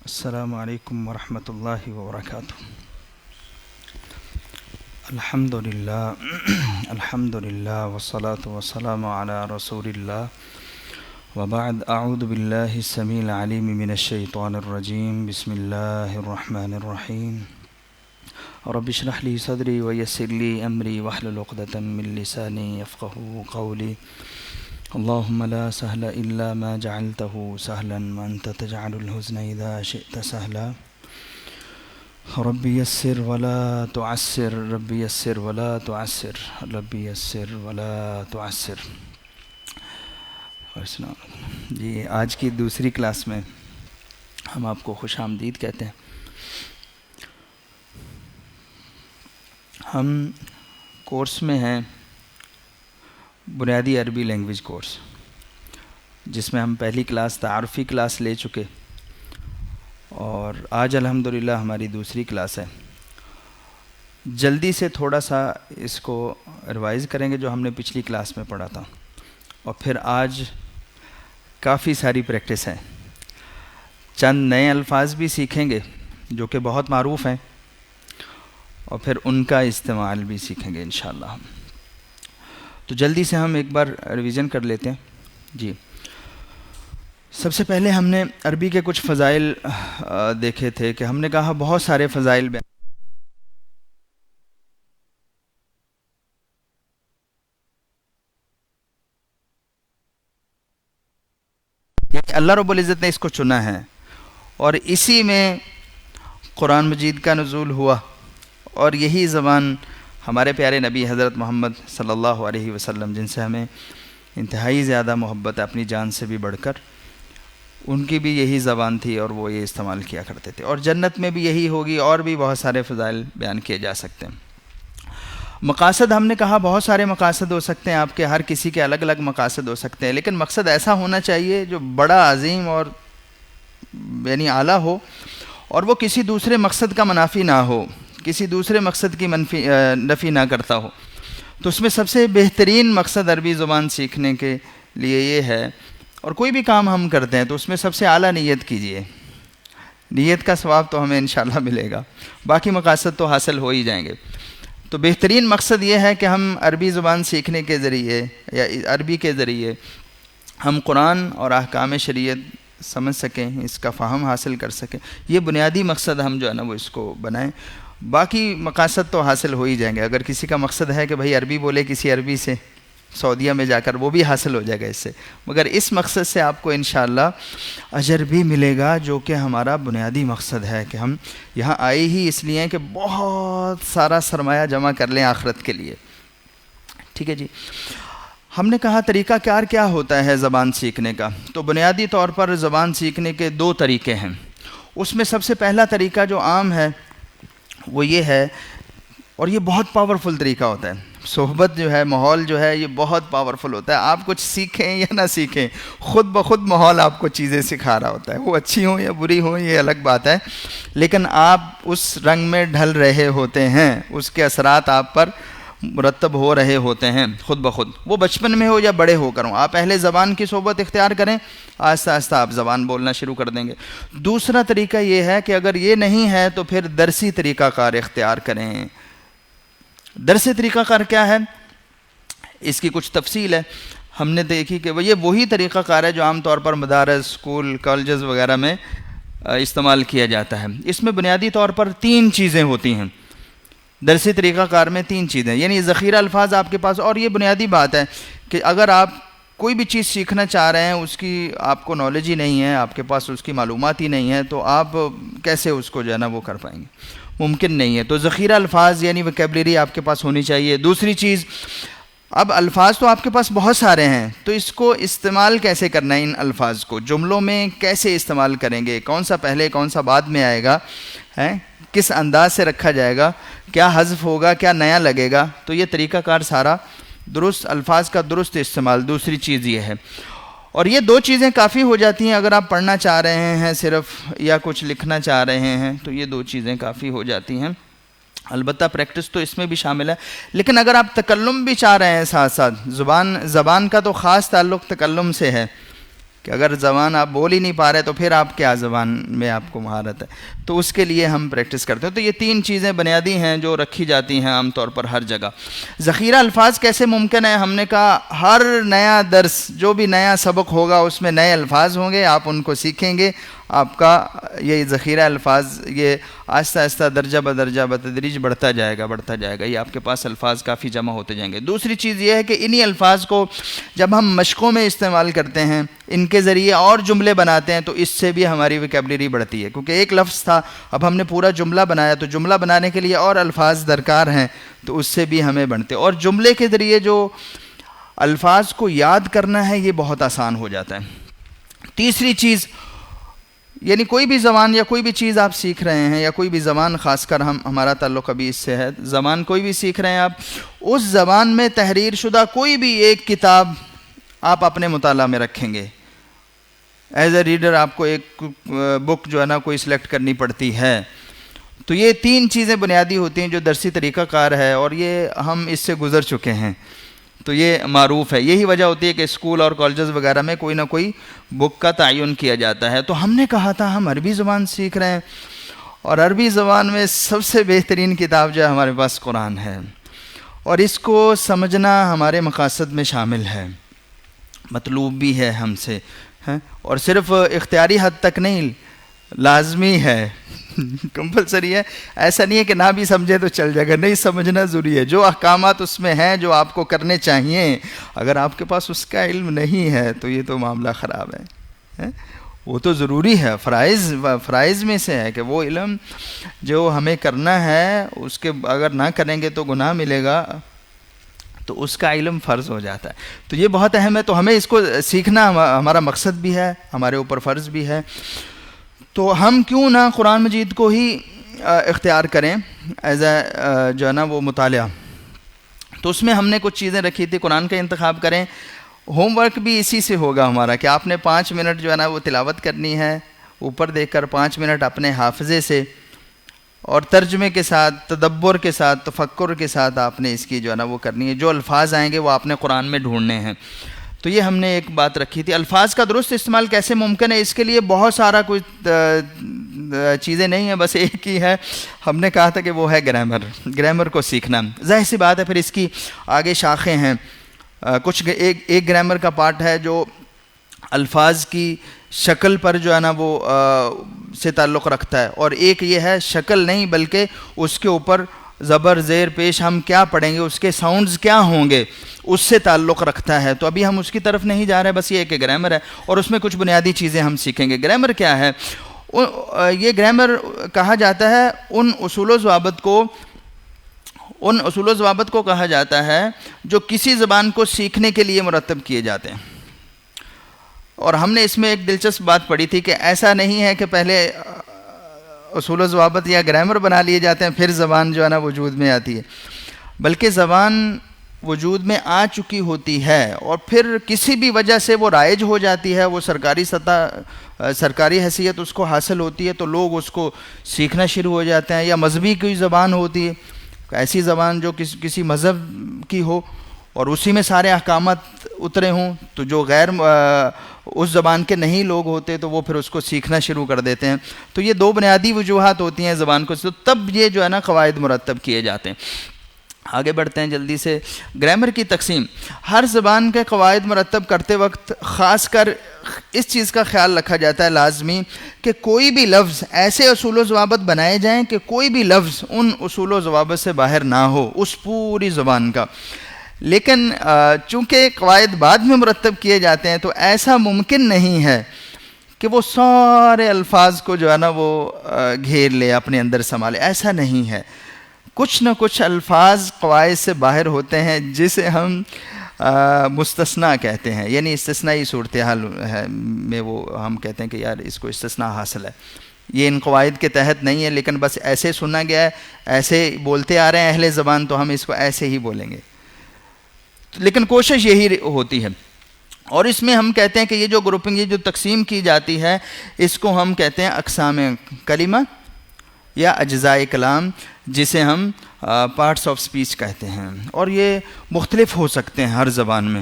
السلام علیکم ورحمۃ اللہ وبرکاتہ۔ الحمدللہ الحمدللہ والصلاة والسلام علی رسول اللہ وبعد، اعوذ باللہ السمیع العلیم من الشیطان الرجیم، بسم اللہ الرحمن الرحیم۔ رب اشرح لی صدری ویسر لی امری واحلل عقدۃ من لسانی یفقہوا قولی۔ اللہم لا سہل الا ما جعلتہ سہلا وانت تجعل الحزن اذا شئت سہلا۔ ربی یسر ولا تعسر، ربی یسر ولا تعسر، ربی یسر ولا تعسر۔ جی، آج کی دوسری کلاس میں ہم آپ کو خوش آمدید کہتے ہیں۔ ہم کورس میں ہیں بنیادی عربی لینگویج کورس، جس میں ہم پہلی کلاس تعارفی کلاس لے چکے، اور آج الحمدللہ ہماری دوسری کلاس ہے۔ جلدی سے تھوڑا سا اس کو ریوائز کریں گے جو ہم نے پچھلی کلاس میں پڑھا تھا، اور پھر آج کافی ساری پریکٹس ہے۔ چند نئے الفاظ بھی سیکھیں گے جو کہ بہت معروف ہیں، اور پھر ان کا استعمال بھی سیکھیں گے انشاءاللہ۔ تو جلدی سے ہم ایک بار ریویژن کر لیتے ہیں۔ جی، سب سے پہلے ہم نے عربی کے کچھ فضائل دیکھے تھے کہ ہم نے کہا بہت سارے فضائل اللہ رب العزت نے اس کو چنا ہے، اور اسی میں قرآن مجید کا نزول ہوا، اور یہی زبان ہمارے پیارے نبی حضرت محمد صلی اللہ علیہ وسلم، جن سے ہمیں انتہائی زیادہ محبت ہے اپنی جان سے بھی بڑھ کر، ان کی بھی یہی زبان تھی اور وہ یہ استعمال کیا کرتے تھے، اور جنت میں بھی یہی ہوگی، اور بھی بہت سارے فضائل بیان کیے جا سکتے ہیں۔ مقاصد ہم نے کہا بہت سارے مقاصد ہو سکتے ہیں آپ کے، ہر کسی کے الگ الگ مقاصد ہو سکتے ہیں، لیکن مقصد ایسا ہونا چاہیے جو بڑا عظیم اور یعنی اعلیٰ ہو، اور وہ کسی دوسرے مقصد کا منافی نہ ہو، کسی دوسرے مقصد کی نفی نہ کرتا ہو۔ تو اس میں سب سے بہترین مقصد عربی زبان سیکھنے کے لیے یہ ہے، اور کوئی بھی کام ہم کرتے ہیں تو اس میں سب سے اعلیٰ نیت کیجیے، نیت کا ثواب تو ہمیں انشاءاللہ ملے گا، باقی مقاصد تو حاصل ہو ہی جائیں گے۔ تو بہترین مقصد یہ ہے کہ ہم عربی زبان سیکھنے کے ذریعے یا عربی کے ذریعے ہم قرآن اور احکام شریعت سمجھ سکیں، اس کا فہم حاصل کر سکیں۔ یہ بنیادی مقصد ہم جو ہے نا وہ اس کو بنائیں، باقی مقاصد تو حاصل ہو ہی جائیں گے۔ اگر کسی کا مقصد ہے کہ بھائی عربی بولے کسی عربی سے سعودیہ میں جا کر، وہ بھی حاصل ہو جائے گا اس سے، مگر اس مقصد سے آپ کو انشاءاللہ اجر بھی ملے گا، جو کہ ہمارا بنیادی مقصد ہے کہ ہم یہاں آئے ہی اس لیے ہیں کہ بہت سارا سرمایہ جمع کر لیں آخرت کے لیے۔ ٹھیک ہے جی، ہم نے کہا طریقہ کار کیا ہوتا ہے زبان سیکھنے کا۔ تو بنیادی طور پر زبان سیکھنے کے دو طریقے ہیں۔ اس میں سب سے پہلا طریقہ جو عام ہے وہ یہ ہے، اور یہ بہت پاورفل طریقہ ہوتا ہے، صحبت جو ہے، ماحول جو ہے، یہ بہت پاورفل ہوتا ہے۔ آپ کچھ سیکھیں یا نہ سیکھیں، خود بخود ماحول آپ کو چیزیں سکھا رہا ہوتا ہے، وہ اچھی ہوں یا بری ہوں یہ الگ بات ہے، لیکن آپ اس رنگ میں ڈھل رہے ہوتے ہیں، اس کے اثرات آپ پر مرتب ہو رہے ہوتے ہیں خود بخود، وہ بچپن میں ہو یا بڑے ہو کر ہوں۔ آپ اہل زبان کی صحبت اختیار کریں، آہستہ آہستہ آپ زبان بولنا شروع کر دیں گے۔ دوسرا طریقہ یہ ہے کہ اگر یہ نہیں ہے تو پھر درسی طریقہ کار اختیار کریں۔ درسی طریقہ کار کیا ہے؟ اس کی کچھ تفصیل ہے، ہم نے دیکھی کہ یہ وہی طریقہ کار ہے جو عام طور پر مدارس، اسکول، کالجز وغیرہ میں استعمال کیا جاتا ہے۔ اس میں بنیادی طور پر 3 چیزیں ہوتی ہیں۔ درسی طریقہ کار میں 3 چیزیں، یعنی ذخیرہ الفاظ آپ کے پاس، اور یہ بنیادی بات ہے کہ اگر آپ کوئی بھی چیز سیکھنا چاہ رہے ہیں، اس کی آپ کو نالج ہی نہیں ہے، آپ کے پاس اس کی معلومات ہی نہیں ہے، تو آپ کیسے اس کو جو ہے نا وہ کر پائیں گے؟ ممکن نہیں ہے۔ تو ذخیرہ الفاظ یعنی ویکیبلری آپ کے پاس ہونی چاہیے۔ دوسری چیز، اب الفاظ تو آپ کے پاس بہت سارے ہیں، تو اس کو استعمال کیسے کرنا ہے؟ ان الفاظ کو جملوں میں کیسے استعمال کریں گے؟ کون سا پہلے کون سا بعد میں آئے گا؟ کس انداز سے رکھا جائے گا؟ کیا حذف ہوگا؟ کیا نیا لگے گا؟ تو یہ طریقہ کار سارا درست، الفاظ کا درست استعمال۔ دوسری چیز یہ ہے، اور یہ 2 چیزیں کافی ہو جاتی ہیں اگر آپ پڑھنا چاہ رہے ہیں صرف، یا کچھ لکھنا چاہ رہے ہیں، تو یہ 2 چیزیں کافی ہو جاتی ہیں۔ البتہ پریکٹس تو اس میں بھی شامل ہے، لیکن اگر آپ تکلم بھی چاہ رہے ہیں ساتھ ساتھ، زبان کا تو خاص تعلق تکلم سے ہے، کہ اگر زبان آپ بول ہی نہیں پا رہے تو پھر آپ کیا زبان میں آپ کو مہارت ہے. تو اس کے لیے ہم پریکٹس کرتے ہیں. تو یہ 3 چیزیں بنیادی ہیں جو رکھی جاتی ہیں عام طور پر ہر جگہ. ذخیرہ الفاظ کیسے ممکن ہے؟ ہم نے کہا ہر نیا درس، جو بھی نیا سبق ہوگا اس میں نئے الفاظ ہوں گے، آپ ان کو سیکھیں گے، آپ کا یہ ذخیرہ الفاظ یہ آہستہ آہستہ درجہ بدرجہ بتدریج بڑھتا جائے گا، یہ آپ کے پاس الفاظ کافی جمع ہوتے جائیں گے. دوسری چیز یہ ہے کہ انہی الفاظ کو جب ہم مشقوں میں استعمال کرتے ہیں، ان کے ذریعے اور جملے بناتے ہیں، تو اس سے بھی ہماری ویکیبلری بڑھتی ہے. کیونکہ ایک لفظ تھا، اب ہم نے پورا جملہ بنایا، تو جملہ بنانے کے لیے اور الفاظ درکار ہیں، تو اس سے بھی ہمیں بڑھتے. اور جملے کے ذریعے جو الفاظ کو یاد کرنا ہے یہ بہت آسان ہو جاتا ہے. تیسری چیز، یعنی کوئی بھی زبان یا کوئی بھی چیز آپ سیکھ رہے ہیں، یا کوئی بھی زبان، خاص کر ہمارا تعلق ابھی اس سے ہے، زبان کوئی بھی سیکھ رہے ہیں آپ، اس زبان میں تحریر شدہ کوئی بھی ایک کتاب آپ اپنے مطالعہ میں رکھیں گے. ایز اے ریڈر آپ کو ایک بک جو ہے نا کوئی سلیکٹ کرنی پڑتی ہے. تو یہ 3 چیزیں بنیادی ہوتی ہیں جو درسی طریقہ کار ہے، اور یہ ہم اس سے گزر چکے ہیں، تو یہ معروف ہے. یہی وجہ ہوتی ہے کہ اسکول اور کالجز وغیرہ میں کوئی نہ کوئی بک کا تعین کیا جاتا ہے. تو ہم نے کہا تھا ہم عربی زبان سیکھ رہے ہیں، اور عربی زبان میں سب سے بہترین کتاب جو ہے ہمارے پاس قرآن ہے، اور اس کو سمجھنا ہمارے مقاصد میں شامل ہے، مطلوب بھی ہے ہم سے، اور صرف اختیاری حد تک نہیں، لازمی ہے، کمپلسری ہے. ایسا نہیں ہے کہ نہ بھی سمجھے تو چل جائے گا، نہیں، سمجھنا ضروری ہے. جو احکامات اس میں ہیں جو آپ کو کرنے چاہیے، اگر آپ کے پاس اس کا علم نہیں ہے تو یہ تو معاملہ خراب ہے. وہ تو ضروری ہے، فرائض میں سے ہے کہ وہ علم جو ہمیں کرنا ہے، اس کے اگر نہ کریں گے تو گناہ ملے گا، تو اس کا علم فرض ہو جاتا ہے. تو یہ بہت اہم ہے. تو ہمیں اس کو سیکھنا ہمارا مقصد بھی ہے، ہمارے اوپر فرض بھی ہے. تو ہم کیوں نہ قرآن مجید کو ہی اختیار کریں ایز اے جو ہے نا وہ مطالعہ. تو اس میں ہم نے کچھ چیزیں رکھی تھی، قرآن کا انتخاب کریں. ہوم ورک بھی اسی سے ہوگا ہمارا، کہ آپ نے 5 منٹ جو ہے نا وہ تلاوت کرنی ہے، اوپر دیکھ کر 5 منٹ اپنے حافظے سے اور ترجمے کے ساتھ، تدبر کے ساتھ، تفکر کے ساتھ آپ نے اس کی جو ہے نا وہ کرنی ہے. جو الفاظ آئیں گے وہ آپ نے قرآن میں ڈھونڈنے ہیں. تو یہ ہم نے ایک بات رکھی تھی. الفاظ کا درست استعمال کیسے ممکن ہے؟ اس کے لیے بہت سارا کچھ چیزیں نہیں ہیں، بس ایک ہی ہے. ہم نے کہا تھا کہ وہ ہے گرامر کو سیکھنا. ظاہر سی بات ہے پھر اس کی آگے شاخیں ہیں. کچھ ایک گرامر کا پارٹ ہے جو الفاظ کی شکل پر جو ہے نا وہ سے تعلق رکھتا ہے، اور ایک یہ ہے شکل نہیں بلکہ اس کے اوپر زبر زیر پیش ہم کیا پڑھیں گے، اس کے ساؤنڈز کیا ہوں گے، اس سے تعلق رکھتا ہے. تو ابھی ہم اس کی طرف نہیں جا رہے، بس یہ ایک گرامر ہے، اور اس میں کچھ بنیادی چیزیں ہم سیکھیں گے. گرامر کیا ہے؟ یہ گرامر کہا جاتا ہے ان اصول و ضوابط کو کہا جاتا ہے جو کسی زبان کو سیکھنے کے لیے مرتب کیے جاتے ہیں. اور ہم نے اس میں ایک دلچسپ بات پڑھی تھی کہ ایسا نہیں ہے کہ پہلے اصول و ضوابط یا گرامر بنا لیے جاتے ہیں پھر زبان جو ہے نا وجود میں آتی ہے، بلکہ زبان وجود میں آ چکی ہوتی ہے، اور پھر کسی بھی وجہ سے وہ رائج ہو جاتی ہے، وہ سرکاری حیثیت اس کو حاصل ہوتی ہے، تو لوگ اس کو سیکھنا شروع ہو جاتے ہیں. یا مذہبی کوئی زبان ہوتی ہے، ایسی زبان جو کسی مذہب کی ہو اور اسی میں سارے احکامات اترے ہوں، تو جو غیر اس زبان کے نہیں لوگ ہوتے تو وہ پھر اس کو سیکھنا شروع کر دیتے ہیں. تو یہ 2 بنیادی وجوہات ہوتی ہیں زبان کو، تب یہ جو ہے نا قواعد مرتب کیے جاتے ہیں. آگے بڑھتے ہیں جلدی سے. گرامر کی تقسیم. ہر زبان کے قواعد مرتب کرتے وقت خاص کر اس چیز کا خیال رکھا جاتا ہے لازمی کہ کوئی بھی لفظ ایسے اصول و ضوابط بنائے جائیں کہ کوئی بھی لفظ ان اصول و ضوابط سے باہر نہ ہو اس پوری زبان کا. لیکن چونکہ قواعد بعد میں مرتب کیے جاتے ہیں تو ایسا ممکن نہیں ہے کہ وہ سارے الفاظ کو جو ہے نا وہ گھیر لے، اپنے اندر سنبھالے. ایسا نہیں ہے. کچھ نہ کچھ الفاظ قواعد سے باہر ہوتے ہیں جسے ہم مستثنا کہتے ہیں، یعنی استثنائی صورتحال ہے میں وہ ہم کہتے ہیں کہ یار اس کو استثناء حاصل ہے، یہ ان قواعد کے تحت نہیں ہے، لیکن بس ایسے سنا گیا ہے، ایسے بولتے آ رہے ہیں اہل زبان تو ہم اس کو ایسے ہی بولیں گے. لیکن کوشش یہی ہوتی ہے. اور اس میں ہم کہتے ہیں کہ یہ جو گروپنگ، یہ جو تقسیم کی جاتی ہے، اس کو ہم کہتے ہیں اقسام کلمہ یا اجزائے کلام، جسے ہم پارٹس آف سپیچ کہتے ہیں. اور یہ مختلف ہو سکتے ہیں ہر زبان میں.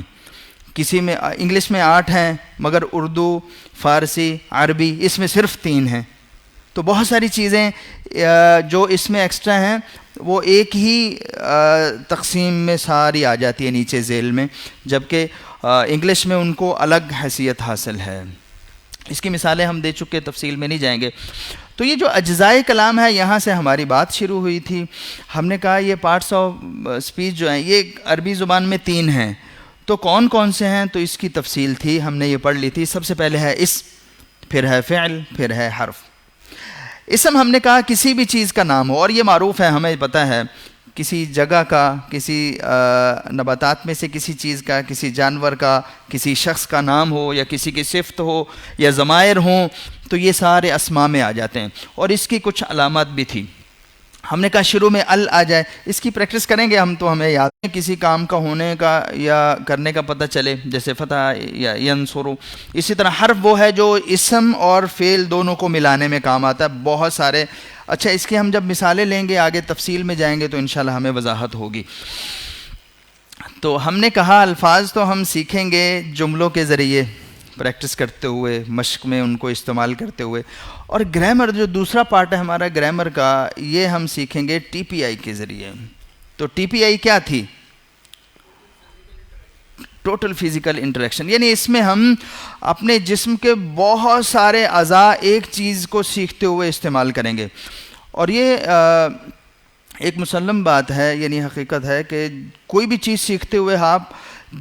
کسی میں انگلش میں 8 ہیں مگر اردو، فارسی، عربی اس میں صرف 3 ہیں. تو بہت ساری چیزیں جو اس میں ایکسٹرا ہیں وہ ایک ہی تقسیم میں ساری آ جاتی ہے نیچے ذیل میں، جبکہ انگلش میں ان کو الگ حیثیت حاصل ہے. اس کی مثالیں ہم دے چکے، تفصیل میں نہیں جائیں گے. تو یہ جو اجزائے کلام ہے یہاں سے ہماری بات شروع ہوئی تھی. ہم نے کہا یہ پارٹس آف اسپیچ جو ہیں یہ عربی زبان میں 3 ہیں. تو کون کون سے ہیں؟ تو اس کی تفصیل تھی، ہم نے یہ پڑھ لی تھی. سب سے پہلے ہے اسم، پھر ہے فعل، پھر ہے حرف. اسم ہم نے کہا کسی بھی چیز کا نام ہو، اور یہ معروف ہے، ہمیں پتہ ہے، کسی جگہ کا، کسی نباتات میں سے کسی چیز کا، کسی جانور کا، کسی شخص کا نام ہو یا کسی کی صفت ہو یا ضمائر ہوں تو یہ سارے اسماء میں آ جاتے ہیں. اور اس کی کچھ علامات بھی تھی. ہم نے کہا شروع میں ال آ جائے، اس کی پریکٹس کریں گے ہم تو ہمیں یاد ہے کسی کام کا ہونے کا یا کرنے کا پتہ چلے، جیسے فتح یا ینصرو. اسی طرح حرف وہ ہے جو اسم اور فعل دونوں کو ملانے میں کام آتا ہے. بہت سارے. اچھا اس کی ہم جب مثالیں لیں گے آگے تفصیل میں جائیں گے تو انشاءاللہ ہمیں وضاحت ہوگی. تو ہم نے کہا الفاظ تو ہم سیکھیں گے جملوں کے ذریعے، پریکٹس کرتے ہوئے، مشق میں ان کو استعمال کرتے ہوئے. اور گرامر جو دوسرا پارٹ ہے ہمارا گرامر کا، یہ ہم سیکھیں گے ٹی پی آئی کے ذریعے. تو ٹی پی آئی کیا تھی؟ Total physical interaction. یعنی اس میں ہم اپنے جسم کے بہت سارے اعضاء ایک چیز کو سیکھتے ہوئے استعمال کریں گے. اور یہ ایک مسلم بات ہے، یعنی حقیقت ہے کہ کوئی بھی چیز سیکھتے ہوئے آپ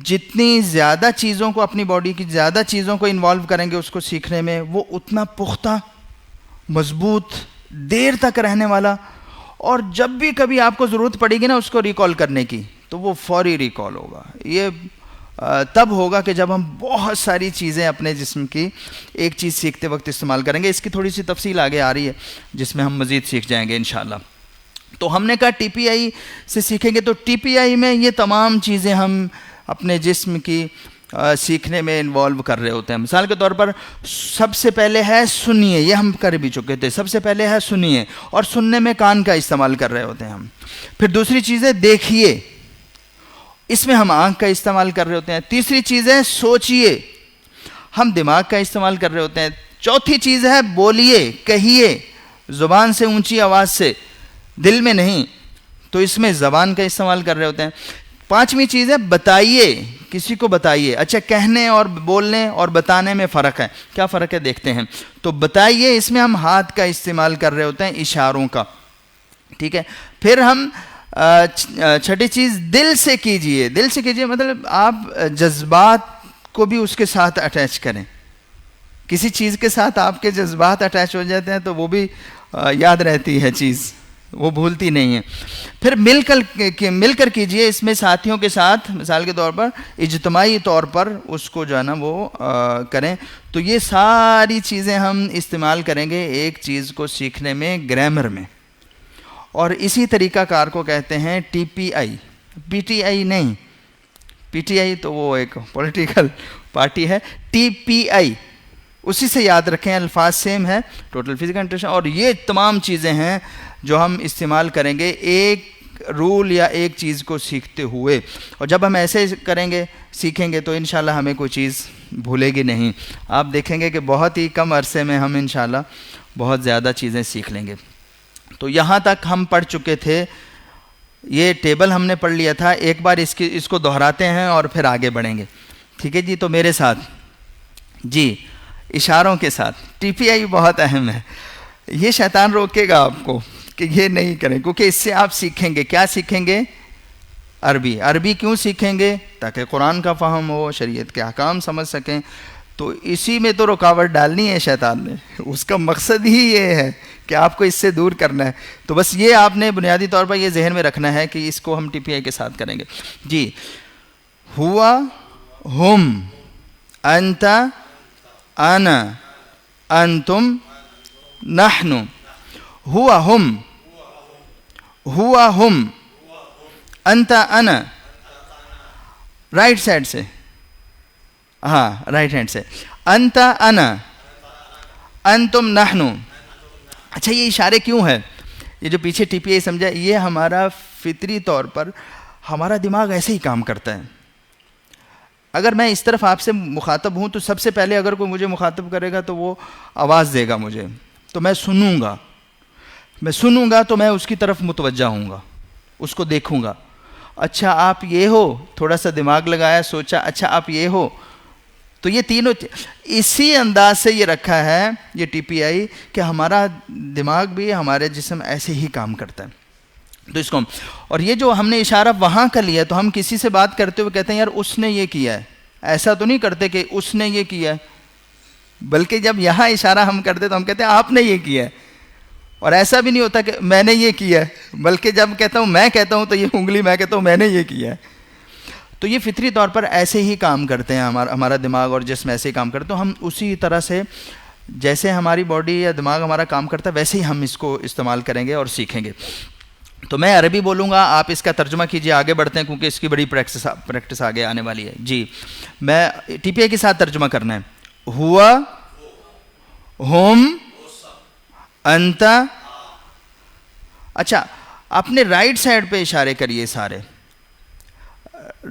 جتنی زیادہ چیزوں کو، اپنی باڈی کی زیادہ چیزوں کو انوالو کریں گے اس کو سیکھنے میں، وہ اتنا پختہ، مضبوط، دیر تک رہنے والا، اور جب بھی کبھی آپ کو ضرورت پڑے گی نا اس کو ریکال کرنے کی تو وہ فوری ریکال ہوگا. یہ تب ہوگا کہ جب ہم بہت ساری چیزیں اپنے جسم کی ایک چیز سیکھتے وقت استعمال کریں گے. اس کی تھوڑی سی تفصیل آگے آ رہی ہے جس میں ہم مزید سیکھ جائیں گے انشاءاللہ. تو ہم نے کہا ٹی پی آئی سے سیکھیں گے. تو ٹی پی آئی میں یہ تمام چیزیں ہم اپنے جسم کی سیکھنے میں انوالو کر رہے ہوتے ہیں. مثال کے طور پر سب سے پہلے ہے سنیے، یہ ہم کر بھی چکے تھے. سب سے پہلے ہے سنیے، اور سننے میں کان کا استعمال کر رہے ہوتے ہیں ہم. پھر دوسری چیز ہے دیکھیے، اس میں ہم آنکھ کا استعمال کر رہے ہوتے ہیں. تیسری چیز ہے سوچئے، ہم دماغ کا استعمال کر رہے ہوتے ہیں. چوتھی چیز ہے بولیے، کہیے، زبان سے، اونچی آواز سے، دل میں نہیں، تو اس میں زبان کا استعمال کر رہے ہوتے ہیں. پانچویں چیز ہے بتائیے، کسی کو بتائیے. اچھا کہنے اور بولنے اور بتانے میں فرق ہے. کیا فرق ہے دیکھتے ہیں. تو بتائیے اس میں ہم ہاتھ کا استعمال کر رہے ہوتے ہیں، اشاروں کا. ٹھیک ہے. پھر ہم چھٹی چیز دل سے کیجئے. دل سے کیجئے مطلب آپ جذبات کو بھی اس کے ساتھ اٹیچ کریں. کسی چیز کے ساتھ آپ کے جذبات اٹیچ ہو جاتے ہیں تو وہ بھی یاد رہتی ہے چیز، وہ بھولتی نہیں ہے. پھر مل کر کیجئے، اس میں ساتھیوں کے ساتھ، مثال کے طور پر اجتماعی طور پر اس کو جو ہے نا وہ کریں. تو یہ ساری چیزیں ہم استعمال کریں گے ایک چیز کو سیکھنے میں، گرامر میں. اور اسی طریقہ کار کو کہتے ہیں T P I, P T I نہیں. پی ٹی آئی تو وہ ایک پولیٹیکل پارٹی ہے. ٹی پی آئی اسی سے یاد رکھیں، الفاظ سیم ہے، ٹوٹل فزیکل انٹریکشن. اور یہ تمام چیزیں ہیں جو ہم استعمال کریں گے ایک رول یا ایک چیز کو سیکھتے ہوئے. اور جب ہم ایسے کریں گے، سیکھیں گے، تو انشاءاللہ ہمیں کوئی چیز بھولے گی نہیں. آپ دیکھیں گے کہ بہت ہی کم عرصے میں ہم انشاءاللہ بہت زیادہ چیزیں سیکھ لیں گے. تو یہاں تک ہم پڑھ چکے تھے. یہ ٹیبل ہم نے پڑھ لیا تھا. ایک بار اس کو دہراتے ہیں اور پھر آگے بڑھیں گے. ٹھیک ہے جی. تو میرے ساتھ جی اشاروں کے ساتھ. ٹی پی آئی بہت اہم ہے. یہ شیطان روکے گا آپ کو کہ یہ نہیں کریں، کیونکہ اس سے آپ سیکھیں گے. کیا سیکھیں گے؟ عربی. عربی کیوں سیکھیں گے؟ تاکہ قرآن کا فہم ہو، شریعت کے احکام سمجھ سکیں. تو اسی میں تو رکاوٹ ڈالنی ہے شیطان نے. اس کا مقصد ہی یہ ہے کہ آپ کو اس سے دور کرنا ہے. تو بس یہ آپ نے بنیادی طور پر یہ ذہن میں رکھنا ہے کہ اس کو ہم ٹی پی آئی کے ساتھ کریں گے. جی ہوا، ہم، انت، انا، انتم، نحن. ہوا ہم، ہوا ہم، انت انا. رائٹ سائڈ سے، ہاں رائٹ ہینڈ سے. انت انا، انتم نحن. اچھا یہ اشارے کیوں ہے؟ یہ جو پیچھے ٹی پی آئی سمجھا، یہ ہمارا فطری طور پر ہمارا دماغ ایسے ہی کام کرتا ہے. اگر میں اس طرف آپ سے مخاطب ہوں تو سب سے پہلے اگر کوئی مجھے مخاطب کرے گا تو وہ آواز دے گا مجھے، تو میں سنوں گا تو میں اس کی طرف متوجہ ہوں گا، اس کو دیکھوں گا، اچھا آپ یہ ہو، تھوڑا سا دماغ لگایا، سوچا اچھا آپ یہ ہو. تو یہ تینوں اسی انداز سے یہ رکھا ہے یہ ٹی پی آئی کہ ہمارا دماغ بھی ہمارے جسم ایسے ہی کام کرتا ہے. تو اس کو اور یہ جو ہم نے اشارہ وہاں کا لیا، تو ہم کسی سے بات کرتے ہوئے کہتے ہیں یار اس نے یہ کیا ہے، ایسا تو نہیں کرتے کہ اس نے یہ کیا ہے، بلکہ جب یہاں اشارہ ہم کرتے تو ہم کہتے ہیں آپ نے یہ کیا ہے. اور ایسا بھی نہیں ہوتا کہ میں نے یہ کیا ہے، بلکہ جب میں کہتا ہوں تو یہ انگلی میں کہتا ہوں میں نے یہ کیا ہے. تو یہ فطری طور پر ایسے ہی کام کرتے ہیں، ہمارا دماغ اور جسم ایسے ہی کام کرتے ہیں. تو ہم اسی طرح سے جیسے ہماری باڈی یا دماغ ہمارا کام کرتا ہے ویسے ہی ہم اس کو استعمال کریں گے اور سیکھیں گے. تو میں عربی بولوں گا، آپ اس کا ترجمہ کیجئے. آگے بڑھتے ہیں کیونکہ اس کی بڑی پریکٹس آگے آنے والی ہے. جی میں ٹی پی آئی کے ساتھ ترجمہ کرنا ہے. ہوا، ہم، انت. اچھا اپنے رائٹ سائڈ پہ اشارے کریے سارے،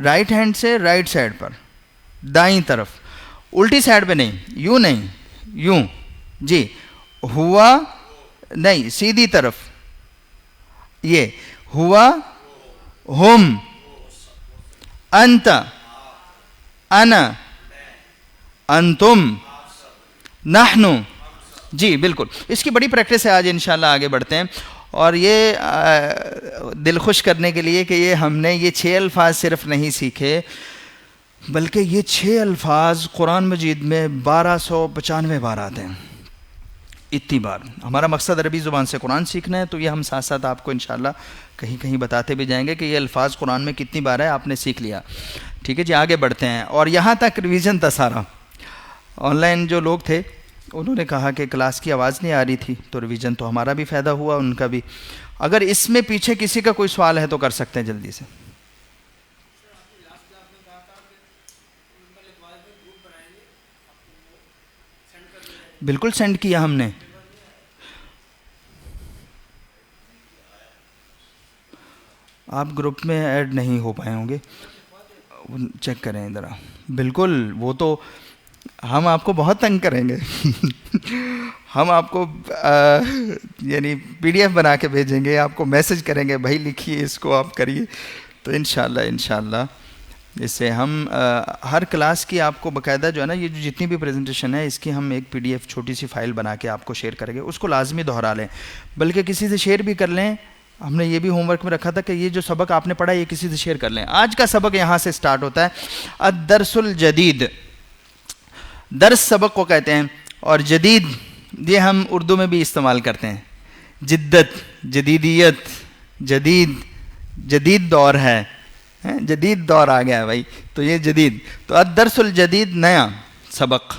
رائٹ ہینڈ سے رائٹ سائڈ پر، دائیں طرف، الٹی سائڈ پہ نہیں، یوں نہیں، یوں. جی ہوا نہیں، سیدھی طرف. یہ ہوا، ہم، انت، انا، انتم، نحن. جی بالکل، اس کی بڑی پریکٹس ہے. آج انشاءاللہ آگے بڑھتے ہیں. اور یہ دل خوش کرنے کے لیے کہ یہ ہم نے یہ 6 الفاظ صرف نہیں سیکھے، بلکہ یہ 6 الفاظ قرآن مجید میں 1295 بار آتے ہیں. اتنی بار. ہمارا مقصد عربی زبان سے قرآن سیکھنا ہے، تو یہ ہم ساتھ ساتھ آپ کو انشاءاللہ کہیں کہیں بتاتے بھی جائیں گے کہ یہ الفاظ قرآن میں کتنی بار ہے، آپ نے سیکھ لیا. ٹھیک ہے جی، آگے بڑھتے ہیں. اور یہاں تک ریویژن تھا سارا. آن لائن جو لوگ تھے انہوں نے کہا کہ کلاس کی آواز نہیں آ رہی تھی، تو ریویژن تو ہمارا بھی فائدہ ہوا، ان کا بھی. اگر اس میں پیچھے کسی کا کوئی سوال ہے تو کر سکتے ہیں جلدی سے. بالکل سینڈ کیا ہم نے. آپ گروپ میں ایڈ نہیں ہو پائے ہوں گے، چیک کریں ذرا. بالکل، وہ تو ہم آپ کو بہت تنگ کریں گے. ہم آپ کو یعنی پی ڈی ایف بنا کے بھیجیں گے، آپ کو میسج کریں گے بھائی لکھیے اس کو، آپ کریے. تو انشاءاللہ اس سے ہم ہر کلاس کی آپ کو باقاعدہ جو ہے نا، یہ جو جتنی بھی پریزنٹیشن ہے اس کی ہم ایک پی ڈی ایف چھوٹی سی فائل بنا کے آپ کو شیئر کریں گے. اس کو لازمی دہرا لیں، بلکہ کسی سے شیئر بھی کر لیں. ہم نے یہ بھی ہوم ورک میں رکھا تھا کہ یہ جو سبق آپ نے پڑھا یہ کسی سے شیئر کر لیں. آج کا سبق یہاں سے سٹارٹ ہوتا ہے. الدرس الجدید، درس سبق کو کہتے ہیں. اور جدید یہ ہم اردو میں بھی استعمال کرتے ہیں. جدت، جدیدیت، جدید دور ہے، جدید دور آ گیا ہے بھائی، تو یہ جدید. تو الدرس الجدید، نیا سبق،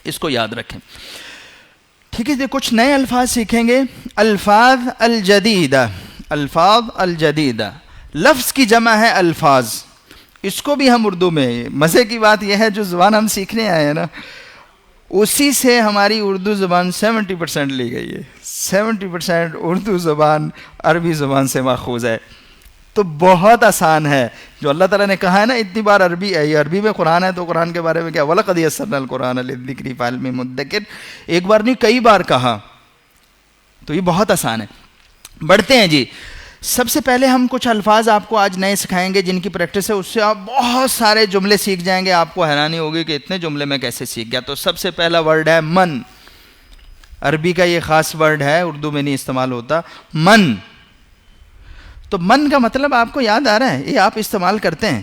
اس کو یاد رکھیں. ٹھیک ہے جی، کچھ نئے الفاظ سیکھیں گے. الفاظ الجدیدہ، الفاظ الجدیدہ، لفظ کی جمع ہے الفاظ. اس کو بھی ہم اردو میں، مزے کی بات یہ ہے جو زبان ہم سیکھنے آئے ہیں نا، اسی سے ہماری اردو زبان 70% لی گئی ہے. 70% اردو زبان عربی زبان سے ماخوذ ہے. تو بہت آسان ہے. جو اللہ تعالیٰ نے کہا ہے نا اتنی بار عربی ہے، عربی میں قرآن ہے، تو قرآن کے بارے میں کیا، وَلَقَدْ يَسَّرْنَا الْقُرْآنَ لِلذِّكْرِ فَهَلْ مِن مُدَّكِرٍ، ایک بار نہیں کئی بار کہا. تو یہ بہت آسان ہے. بڑھتے ہیں جی. سب سے پہلے ہم کچھ الفاظ آپ کو آج نئے سکھائیں گے جن کی پریکٹس ہے، اس سے آپ بہت سارے جملے سیکھ جائیں گے. آپ کو حیرانی ہوگی کہ اتنے جملے میں کیسے سیکھ گیا. تو سب سے پہلا ورڈ ہے من. عربی کا یہ خاص ورڈ ہے، اردو میں نہیں استعمال ہوتا. من. تو من کا مطلب آپ کو یاد آ رہا ہے، یہ آپ استعمال کرتے ہیں.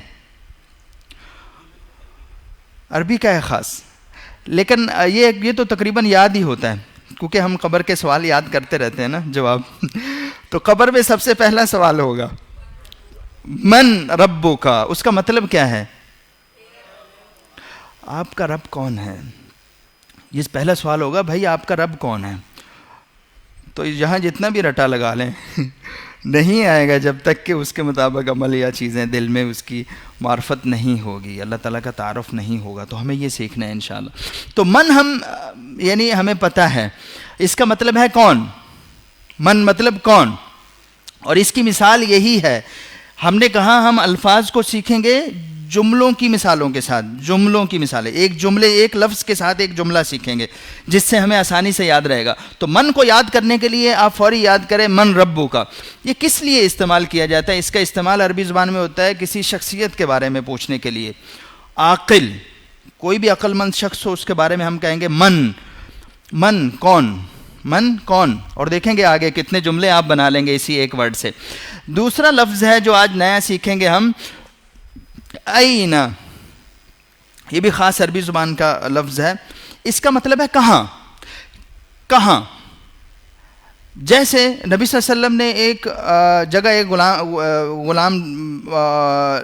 عربی کا ہے خاص، لیکن یہ تو تقریباً یاد ہی ہوتا ہے کیونکہ ہم قبر کے سوال یاد کرتے رہتے ہیں نا جواب. تو قبر میں سب سے پہلا سوال ہوگا من ربک، اس کا مطلب کیا ہے؟ آپ کا رب کون ہے؟ یہ پہلا سوال ہوگا، بھائی آپ کا رب کون ہے؟ تو یہاں جتنا بھی رٹا لگا لیں نہیں آئے گا جب تک کہ اس کے مطابق عمل یا چیزیں دل میں اس کی معرفت نہیں ہوگی، اللہ تعالیٰ کا تعارف نہیں ہوگا. تو ہمیں یہ سیکھنا ہے انشاءاللہ. تو من ہم یعنی ہمیں پتہ ہے اس کا مطلب ہے کون. من مطلب کون، اور اس کی مثال یہی ہے. ہم نے کہا ہم الفاظ کو سیکھیں گے جملوں کی مثالوں کے ساتھ، جملوں کی مثالیں، ایک جملے، ایک لفظ کے ساتھ ایک جملہ سیکھیں گے جس سے ہمیں آسانی سے یاد رہے گا. تو من کو یاد کرنے کے لیے آپ فوری یاد کریں من ربو کا. یہ کس لیے استعمال کیا جاتا ہے؟ اس کا استعمال عربی زبان میں ہوتا ہے کسی شخصیت کے بارے میں پوچھنے کے لیے. عاقل، کوئی بھی عقل مند شخص ہو اس کے بارے میں ہم کہیں گے من. من کون، من کون. اور دیکھیں گے آگے کتنے جملے آپ بنا لیں گے اسی ایک ورڈ سے. دوسرا لفظ ہے جو آج نیا سیکھیں گے ہم، این. یہ بھی خاص عربی زبان کا لفظ ہے. اس کا مطلب ہے کہاں. کہاں. جیسے نبی صلی اللہ علیہ وسلم نے ایک جگہ ایک غلام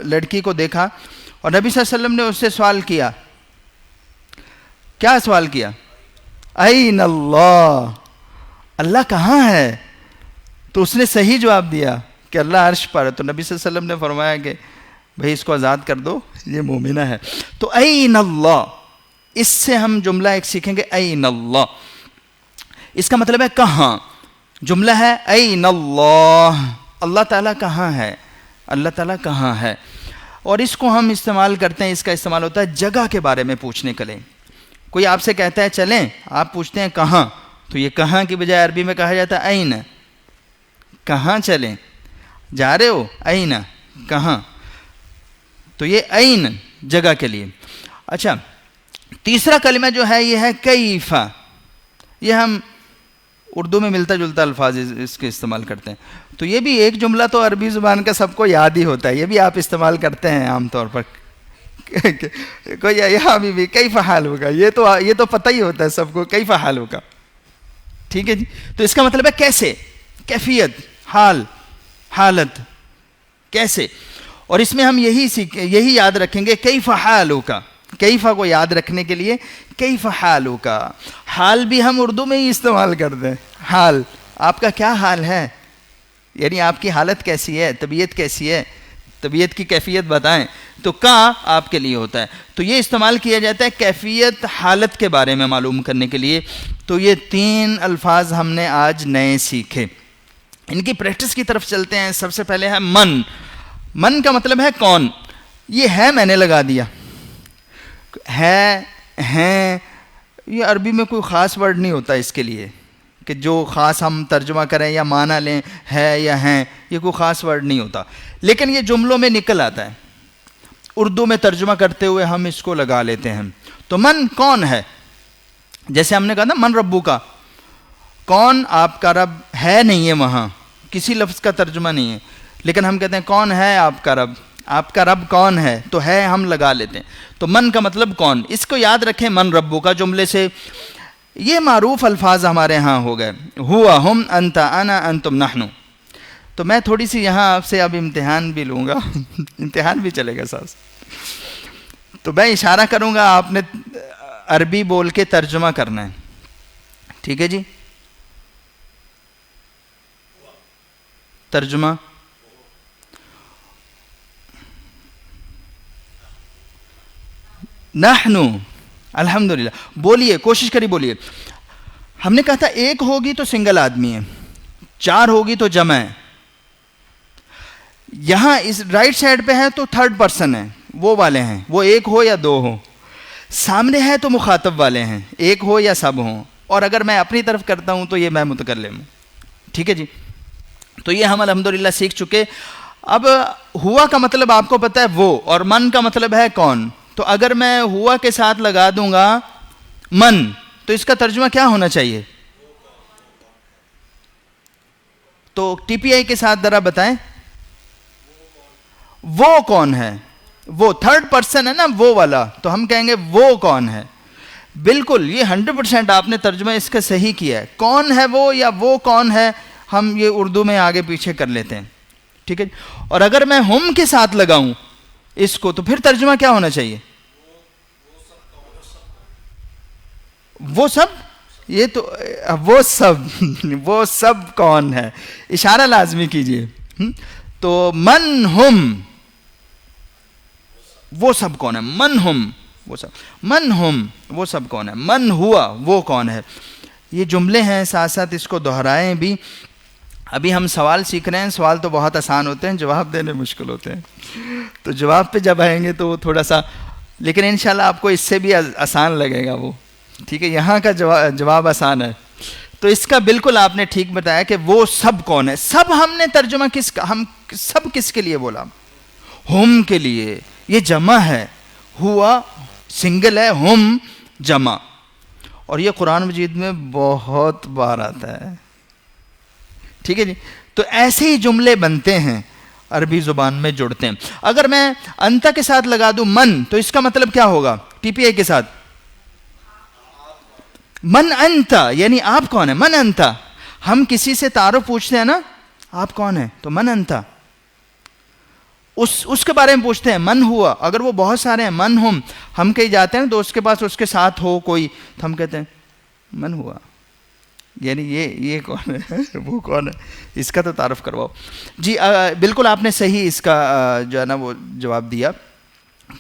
لڑکی کو دیکھا اور نبی صلی اللہ علیہ وسلم نے اس سے سوال کیا. کیا سوال کیا؟ این اللہ، اللہ کہاں ہے؟ تو اس نے صحیح جواب دیا کہ اللہ عرش پر ہے. تو نبی صلی اللہ علیہ وسلم نے فرمایا کہ بھئی اس کو آزاد کر دو، یہ مومنہ ہے. تو این اللہ، اس سے ہم جملہ ایک سیکھیں گے این اللہ. اس کا مطلب ہے کہاں. جملہ ہے این اللہ، اللہ تعالیٰ کہاں ہے، اللہ تعالیٰ کہاں ہے. اور اس کو ہم استعمال کرتے ہیں، اس کا استعمال ہوتا ہے جگہ کے بارے میں پوچھنے کے لیے. کوئی آپ سے کہتا ہے چلیں، آپ پوچھتے ہیں کہاں، تو یہ کہاں کی بجائے عربی میں کہا جاتا ہے این. کہاں چلیں، جا رہے ہو، این کہاں. تو یہ این جگہ کے لیے. اچھا، تیسرا کلمہ جو ہے یہ ہے کیفا. یہ ہم اردو میں ملتا جلتا الفاظ اس کے استعمال کرتے ہیں. تو یہ بھی ایک جملہ تو عربی زبان کا سب کو یاد ہی ہوتا ہے، یہ بھی آپ استعمال کرتے ہیں عام طور پر. کوئی یہاں بھی کیفا حال ہوگا، یہ تو پتہ ہی ہوتا ہے سب کو، کیفا حال ہوگا. ٹھیک ہے جی. تو اس کا مطلب ہے کیسے، کیفیت، حال، حالت، کیسے. اور اس میں ہم یہی یاد رکھیں گے کیفا حالو کا. کیفا کو یاد رکھنے کے لیے کیفا حالو کا. حال بھی ہم اردو میں ہی استعمال کرتے ہیں. حال، آپ کا کیا حال ہے، یعنی آپ کی حالت کیسی ہے، طبیعت کیسی ہے، طبیعت کی کیفیت بتائیں. تو کا آپ کے لیے ہوتا ہے. تو یہ استعمال کیا جاتا ہے کیفیت، حالت کے بارے میں معلوم کرنے کے لیے. تو یہ 3 الفاظ ہم نے آج نئے سیکھے. ان کی پریکٹس کی طرف چلتے ہیں. سب سے پہلے ہے من. من کا مطلب ہے کون. یہ ہے میں نے لگا دیا. ہے، ہیں، یہ عربی میں کوئی خاص ورڈ نہیں ہوتا اس کے لیے کہ جو خاص ہم ترجمہ کریں یا معنی لیں، ہے یا ہیں، یہ کوئی خاص ورڈ نہیں ہوتا. لیکن یہ جملوں میں نکل آتا ہے. اردو میں ترجمہ کرتے ہوئے ہم اس کو لگا لیتے ہیں. تو من کون ہے، جیسے ہم نے کہا نا من ربو کا. کون آپ کا رب ہے، نہیں ہے وہاں، کسی لفظ کا ترجمہ نہیں ہے. لیکن ہم کہتے ہیں کون ہے آپ کا رب، آپ کا رب کون ہے، تو ہے ہم لگا لیتے ہیں. تو من کا مطلب کون. اس کو یاد رکھیں من ربو کا جملے سے. یہ معروف الفاظ ہمارے ہاں ہو گئے، ہوا، ہم، انت، انا، انتم، نحنو. تو میں تھوڑی سی یہاں آپ سے اب امتحان بھی لوں گا. امتحان بھی چلے گا ساتھ. تو میں اشارہ کروں گا، آپ نے عربی بول کے ترجمہ کرنا ہے. ٹھیک ہے جی. ترجمہ نحنو. الحمدللہ. بولیے، کوشش کری بولیے. ہم نے کہا تھا ایک ہوگی تو سنگل آدمی ہے، 4 ہوگی تو جمع ہے. یہاں اس رائٹ سائڈ پہ ہے تو 3rd پرسن ہے، وہ والے ہیں، وہ ایک ہو یا 2 ہو. سامنے ہے تو مخاطب والے ہیں، ایک ہو یا سب ہوں. اور اگر میں اپنی طرف کرتا ہوں تو یہ میں متکلم ہوں. ٹھیک ہے جی. تو یہ ہم الحمدللہ سیکھ چکے. اب ہوا کا مطلب آپ کو پتہ ہے وہ، اور من کا مطلب ہے کون. تو اگر میں ہوا کے ساتھ لگا دوں گا من، تو اس کا ترجمہ کیا ہونا چاہیے. تو ٹی پی آئی کے ساتھ ذرا بتائیں وہ کون ہے. وہ 3rd پرسن ہے نا، وہ والا. تو ہم کہیں گے وہ کون ہے. بالکل، یہ 100% آپ نے ترجمہ اس کا صحیح کیا ہے. کون ہے وہ یا وہ کون ہے، ہم یہ اردو میں آگے پیچھے کر لیتے ہیں. ٹھیک ہے. اور اگر میں ہم کے ساتھ لگاؤں اس کو، تو پھر ترجمہ کیا ہونا چاہیے. وہ سب. یہ تو وہ سب کون ہے، اشارہ لازمی کیجئے. تو من ہم، وہ سب کون ہے. من ہم، وہ سب. من ہم، وہ سب کون ہے. من ہوا، وہ کون ہے. یہ جملے ہیں، ساتھ ساتھ اس کو دہرائیں بھی. ابھی ہم سوال سیکھ رہے ہیں، سوال تو بہت آسان ہوتے ہیں، جواب دینے مشکل ہوتے ہیں، تو جواب پہ جب آئیں گے تو وہ تھوڑا سا، لیکن انشاءاللہ آپ کو اس سے بھی آسان لگے گا وہ، ٹھیک ہے. یہاں کا جواب آسان ہے. تو اس کا بالکل آپ نے ٹھیک بتایا کہ وہ سب کون ہے. سب ہم نے ترجمہ ہم سب کس کے لیے بولا؟ ہم کے لیے. یہ جمع ہے، ہوا سنگل ہے، ہم جمع. اور یہ قرآن مجید میں بہت بار آتا ہے، ٹھیک ہے جی. تو ایسے ہی جملے بنتے ہیں، عربی زبان میں جڑتے ہیں. اگر میں انتا کے ساتھ لگا دوں من، تو اس کا مطلب کیا ہوگا؟ ٹی پی آئی کے ساتھ من انتا، یعنی آپ کون ہیں؟ من انتا. ہم کسی سے تعارف پوچھتے ہیں نا، آپ کون ہیں؟ تو من انتا. اس کے بارے میں پوچھتے ہیں من ہوا. اگر وہ بہت سارے ہیں، من ہم کہیں جاتے ہیں تو اس کے پاس اس کے ساتھ ہو کوئی، تو ہم کہتے ہیں من ہوا، یعنی یہ کون ہے، وہ کون ہے، اس کا تو تعارف کرواؤ. جی بالکل آپ نے صحیح اس کا جو ہے نا وہ جواب دیا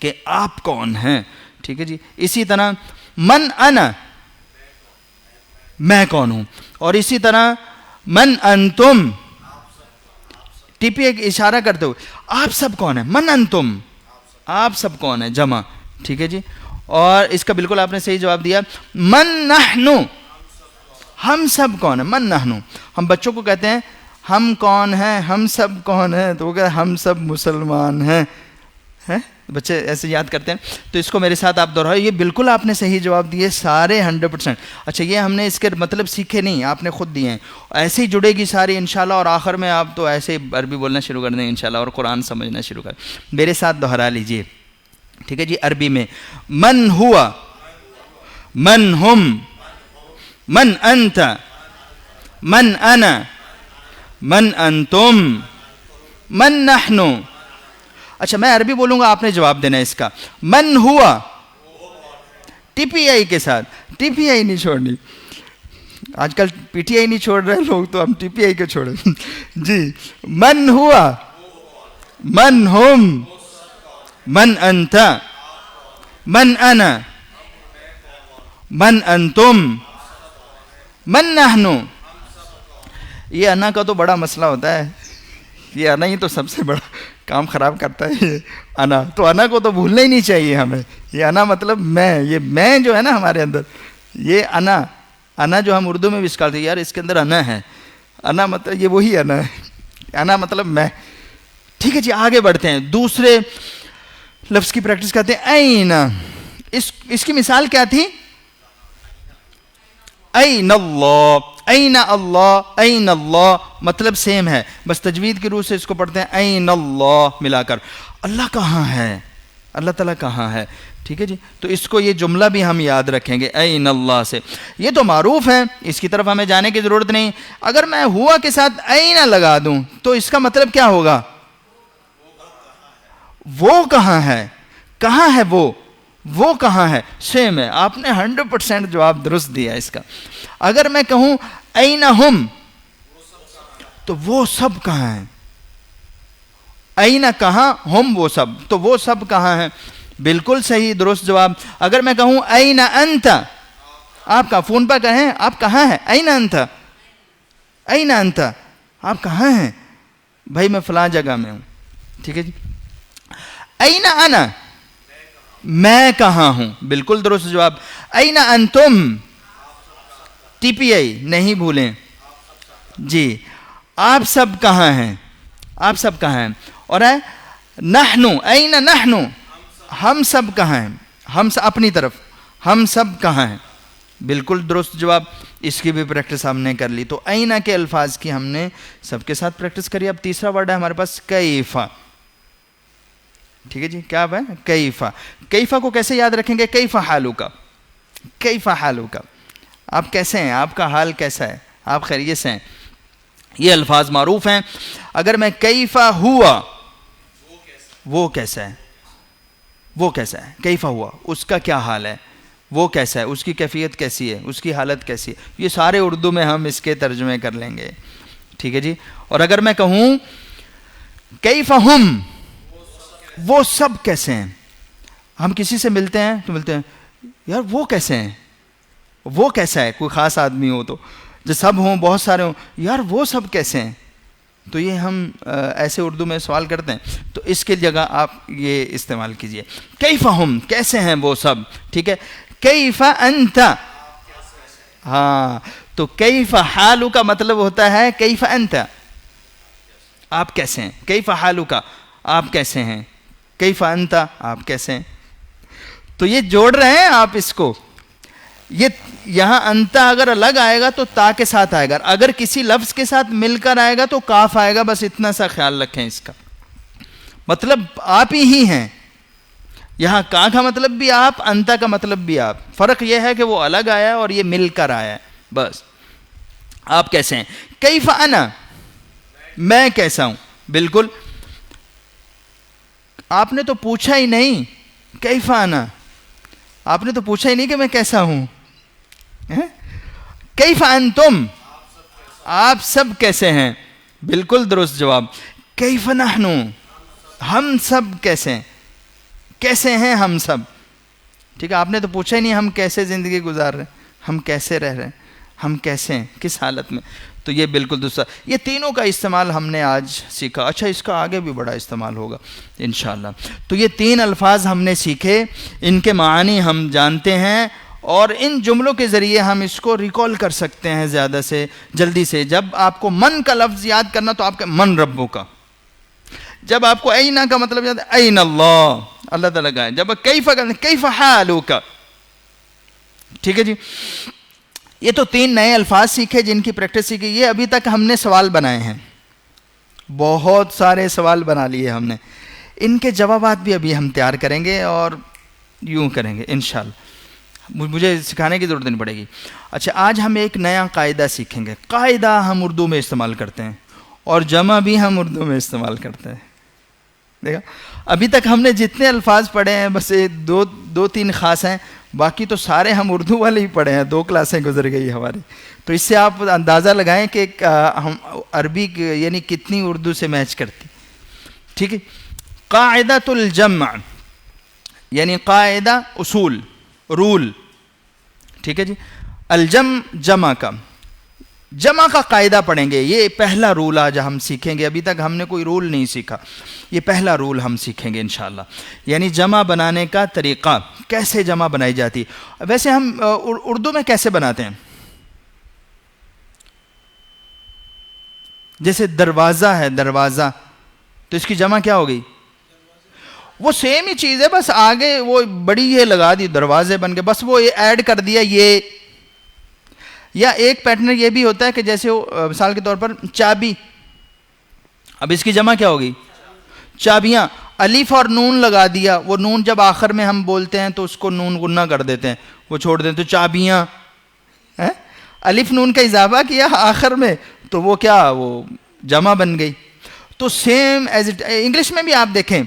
کہ آپ کون ہیں، ٹھیک ہے جی. اسی طرح من انا، میں کون ہوں. اور اسی طرح من انتم، ٹی پی ایک اشارہ کرتے ہوئے آپ سب کون ہیں؟ من انتم، آپ سب کون ہیں، جمع، ٹھیک ہے جی. اور اس کا بالکل آپ نے صحیح جواب دیا. من نحنو، ہم سب کون ہیں؟ من نحنو. ہم بچوں کو کہتے ہیں ہم کون ہیں، ہم سب کون ہیں، تو وہ کہتے ہیں ہم سب مسلمان ہیں. بچے ایسے یاد کرتے ہیں. تو اس کو میرے ساتھ آپ دہراؤ. یہ بالکل آپ نے صحیح جواب دیے سارے 100%. اچھا یہ ہم نے اس کے مطلب سیکھے نہیں، آپ نے خود دیے ہیں. ایسے ہی جڑے گی ساری انشاءاللہ، اور آخر میں آپ تو ایسے عربی بولنا شروع کر دیں انشاءاللہ، اور قرآن سمجھنا شروع کر. میرے ساتھ دہرا لیجئے، ٹھیک ہے جی. عربی میں من ہوا، من ہم، من انت، من انا، من انتم، من نحنو. اچھا میں عربی بولوں گا، آپ نے جواب دینا ہے اس کا. من ہوا، ٹی پی آئی کے ساتھ، ٹی پی آئی نہیں چھوڑنی. آج کل پی ٹی آئی نہیں چھوڑ رہے لوگ، تو ہم ٹی پی آئی کو چھوڑیں. جی من ہوا، من ہم، من انت، من انا، من انتم، من نحنو. یہ انا کا تو بڑا مسئلہ ہوتا ہے، یہ انا ہی تو سب سے بڑا کام خراب کرتا ہے. یہ انا تو، انا کو تو بھولنا ہی نہیں چاہیے ہمیں. یہ انا مطلب میں، یہ میں جو ہے نا ہمارے اندر، یہ انا جو ہم اردو میں بھی سکھاتے ہیں، یار اس کے اندر انا ہے. انا مطلب یہ وہی انا ہے، انا مطلب میں. ٹھیک ہے جی آگے بڑھتے ہیں. دوسرے لفظ کی پریکٹس کرتے ہیں. این، اس کی مثال کیا تھی؟ این اللہ، این اللہ، این اللہ مطلب سیم ہے، بس تجوید کی روح سے اس کو پڑھتے ہیں این اللہ ملا کر. اللہ کہاں ہے، اللہ تعالیٰ کہاں ہے، ٹھیک ہے جی. تو اس کو یہ جملہ بھی ہم یاد رکھیں گے این اللہ سے. یہ تو معروف ہے، اس کی طرف ہمیں جانے کی ضرورت نہیں. اگر میں ہوا کے ساتھ این لگا دوں تو اس کا مطلب کیا ہوگا؟ وہ کہاں ہے، کہاں ہے وہ کہاں ہے. سیم ہے، آپ نے 100% جواب درست دیا اس کا. اگر میں کہوں این ہم، تو وہ سب کہاں ہیں. این کہاں، ہم وہ سب، تو وہ سب کہاں ہیں. بالکل صحیح درست جواب. اگر میں کہوں این انت، آپ کا فون پر کہیں آپ کہاں ہیں، این انت، این انت، آپ کہاں ہیں. بھائی میں فلاں جگہ میں ہوں، ٹھیک ہے جی. این انا، میں کہاں ہوں، بالکل درست جواب. این انتم، ٹی پی آئی نہیں بھولیں جی. آپ سب کہاں ہیں، آپ سب کہاں ہیں. اور ہے نحنو، این نحنو، ہم سب کہاں ہیں، ہم اپنی طرف، ہم سب کہاں ہیں. بالکل درست جواب. اس کی بھی پریکٹس ہم نے کر لی. تو اینا کے الفاظ کی ہم نے سب کے ساتھ پریکٹس کری. اب تیسرا ورڈ ہے ہمارے پاس کیفا. ٹھیک ہے جی کیا ہے کیفا. کیفا کو کیسے یاد رکھیں گے؟ کیفا حالو کا، کیفا حالو کا، آپ کیسے ہیں، آپ کا حال کیسا ہے، آپ خیریت سے ہیں. یہ الفاظ معروف ہیں. اگر میں کیفا ہوا، وہ کیسا ہے، وہ کیسا ہے، کیفا ہوا اس کا کیا حال ہے، وہ کیسا ہے، اس کی کیفیت کیسی ہے، اس کی حالت کیسی ہے. یہ سارے اردو میں ہم اس کے ترجمے کر لیں گے. ٹھیک ہے جی. اور اگر میں کہوں کیفا ہم، وہ سب کیسے ہیں. ہم کسی سے ملتے ہیں تو ملتے ہیں یار وہ کیسے ہیں، وہ کیسا ہے، کوئی خاص آدمی ہو تو، جو سب ہوں بہت سارے ہوں، یار وہ سب کیسے ہیں، تو یہ ہم ایسے اردو میں سوال کرتے ہیں تو اس کی جگہ آپ یہ استعمال کیجئے، کیف ہم، کیسے ہیں وہ سب، ٹھیک ہے. کیف انت، ہاں تو کیف حالو کا مطلب ہوتا ہے کیف انت، آپ کیسے ہیں. کیف حالو کا، آپ کیسے ہیں. کیف انت، آپ کیسے ہیں. تو یہ جوڑ رہے ہیں آپ اس کو. یہ یہاں انتا اگر الگ آئے گا تو تا کے ساتھ آئے گا، اگر کسی لفظ کے ساتھ مل کر آئے گا تو کاف آئے گا. بس اتنا سا خیال رکھیں اس کا. مطلب آپ ہی ہیں. یہاں کا مطلب بھی آپ، انتا کا مطلب بھی آپ. فرق یہ ہے کہ وہ الگ آیا اور یہ مل کر آیا. بس آپ کیسے ہیں. کیف انا، میں کیسا ہوں. بالکل آپ نے تو پوچھا ہی نہیں کیف انا، آپ نے تو پوچھا ہی نہیں کہ میں کیسا ہوں. کیف انتم، آپ سب کیسے ہیں. بالکل درست جواب. کیف نحن، ہم سب کیسے ہیں. کیسے ہیں ہم سب. ٹھیک ہے، آپ نے تو پوچھا ہی نہیں ہم کیسے زندگی گزار رہے ہیں، ہم کیسے رہ رہے ہیں، ہم کیسے ہیں، کس حالت میں. تو یہ بالکل دوسرا. یہ تینوں کا استعمال ہم نے آج سیکھا. اچھا اس کا آگے بھی بڑا استعمال ہوگا انشاءاللہ. تو یہ 3 الفاظ ہم نے سیکھے، ان کے معانی ہم جانتے ہیں اور ان جملوں کے ذریعے ہم اس کو ریکال کر سکتے ہیں زیادہ سے جلدی سے. جب آپ کو من کا لفظ یاد کرنا تو آپ کا من ربو کا. جب آپ کو اینا کا مطلب یاد ہے این اللہ، اللہ تعالیٰ کا ہے. جب کیف کا کیف حالو کا. ٹھیک ہے جی. یہ تو 3 نئے الفاظ سیکھے جن کی پریکٹس سیکھی. یہ ابھی تک ہم نے سوال بنائے ہیں، بہت سارے سوال بنا لیے ہم نے. ان کے جوابات بھی ابھی ہم تیار کریں گے اور یوں کریں گے انشاءاللہ. مجھے سکھانے کی ضرورت نہیں پڑے گی. اچھا آج ہم ایک نیا قاعدہ سیکھیں گے. قاعدہ ہم اردو میں استعمال کرتے ہیں اور جمع بھی ہم اردو میں استعمال کرتے ہیں. دیکھا ابھی تک ہم نے جتنے الفاظ پڑھے ہیں بس 2-3 خاص ہیں، باقی تو سارے ہم اردو والے ہی پڑھے ہیں. 2 کلاسیں گزر گئی ہماری. تو اس سے آپ اندازہ لگائیں کہ ہم عربی یعنی کتنی اردو سے میچ کرتی. ٹھیک ہے. قاعدۃ الجمع یعنی قاعدہ، اصول، رول. ٹھیک ہے جی. الجمع، جمع کا. جمع کا قاعدہ پڑھیں گے. یہ پہلا رول آج ہم سیکھیں گے. ابھی تک ہم نے کوئی رول نہیں سیکھا. یہ پہلا رول ہم سیکھیں گے انشاءاللہ. یعنی جمع بنانے کا طریقہ، کیسے جمع بنائی جاتی. ویسے ہم اردو میں کیسے بناتے ہیں. جیسے دروازہ ہے، دروازہ، تو اس کی جمع کیا ہوگی. وہ سیم ہی چیز ہے، بس آگے وہ بڑی یہ لگا دی، دروازے بن گئے. بس وہ ایڈ کر دیا یہ. یا ایک پیٹرن یہ بھی ہوتا ہے کہ جیسے مثال کے طور پر چابی، اب اس کی جمع کیا ہوگی. چابیاں. الف اور نون لگا دیا. وہ نون جب آخر میں ہم بولتے ہیں تو اس کو نون غنہ کر دیتے ہیں، وہ چھوڑ دیتے ہیں. تو چابیاں. الف نون کا اضافہ کیا آخر میں تو وہ کیا، وہ جمع بن گئی. تو سیم ایز اٹ انگلش میں بھی آپ دیکھیں،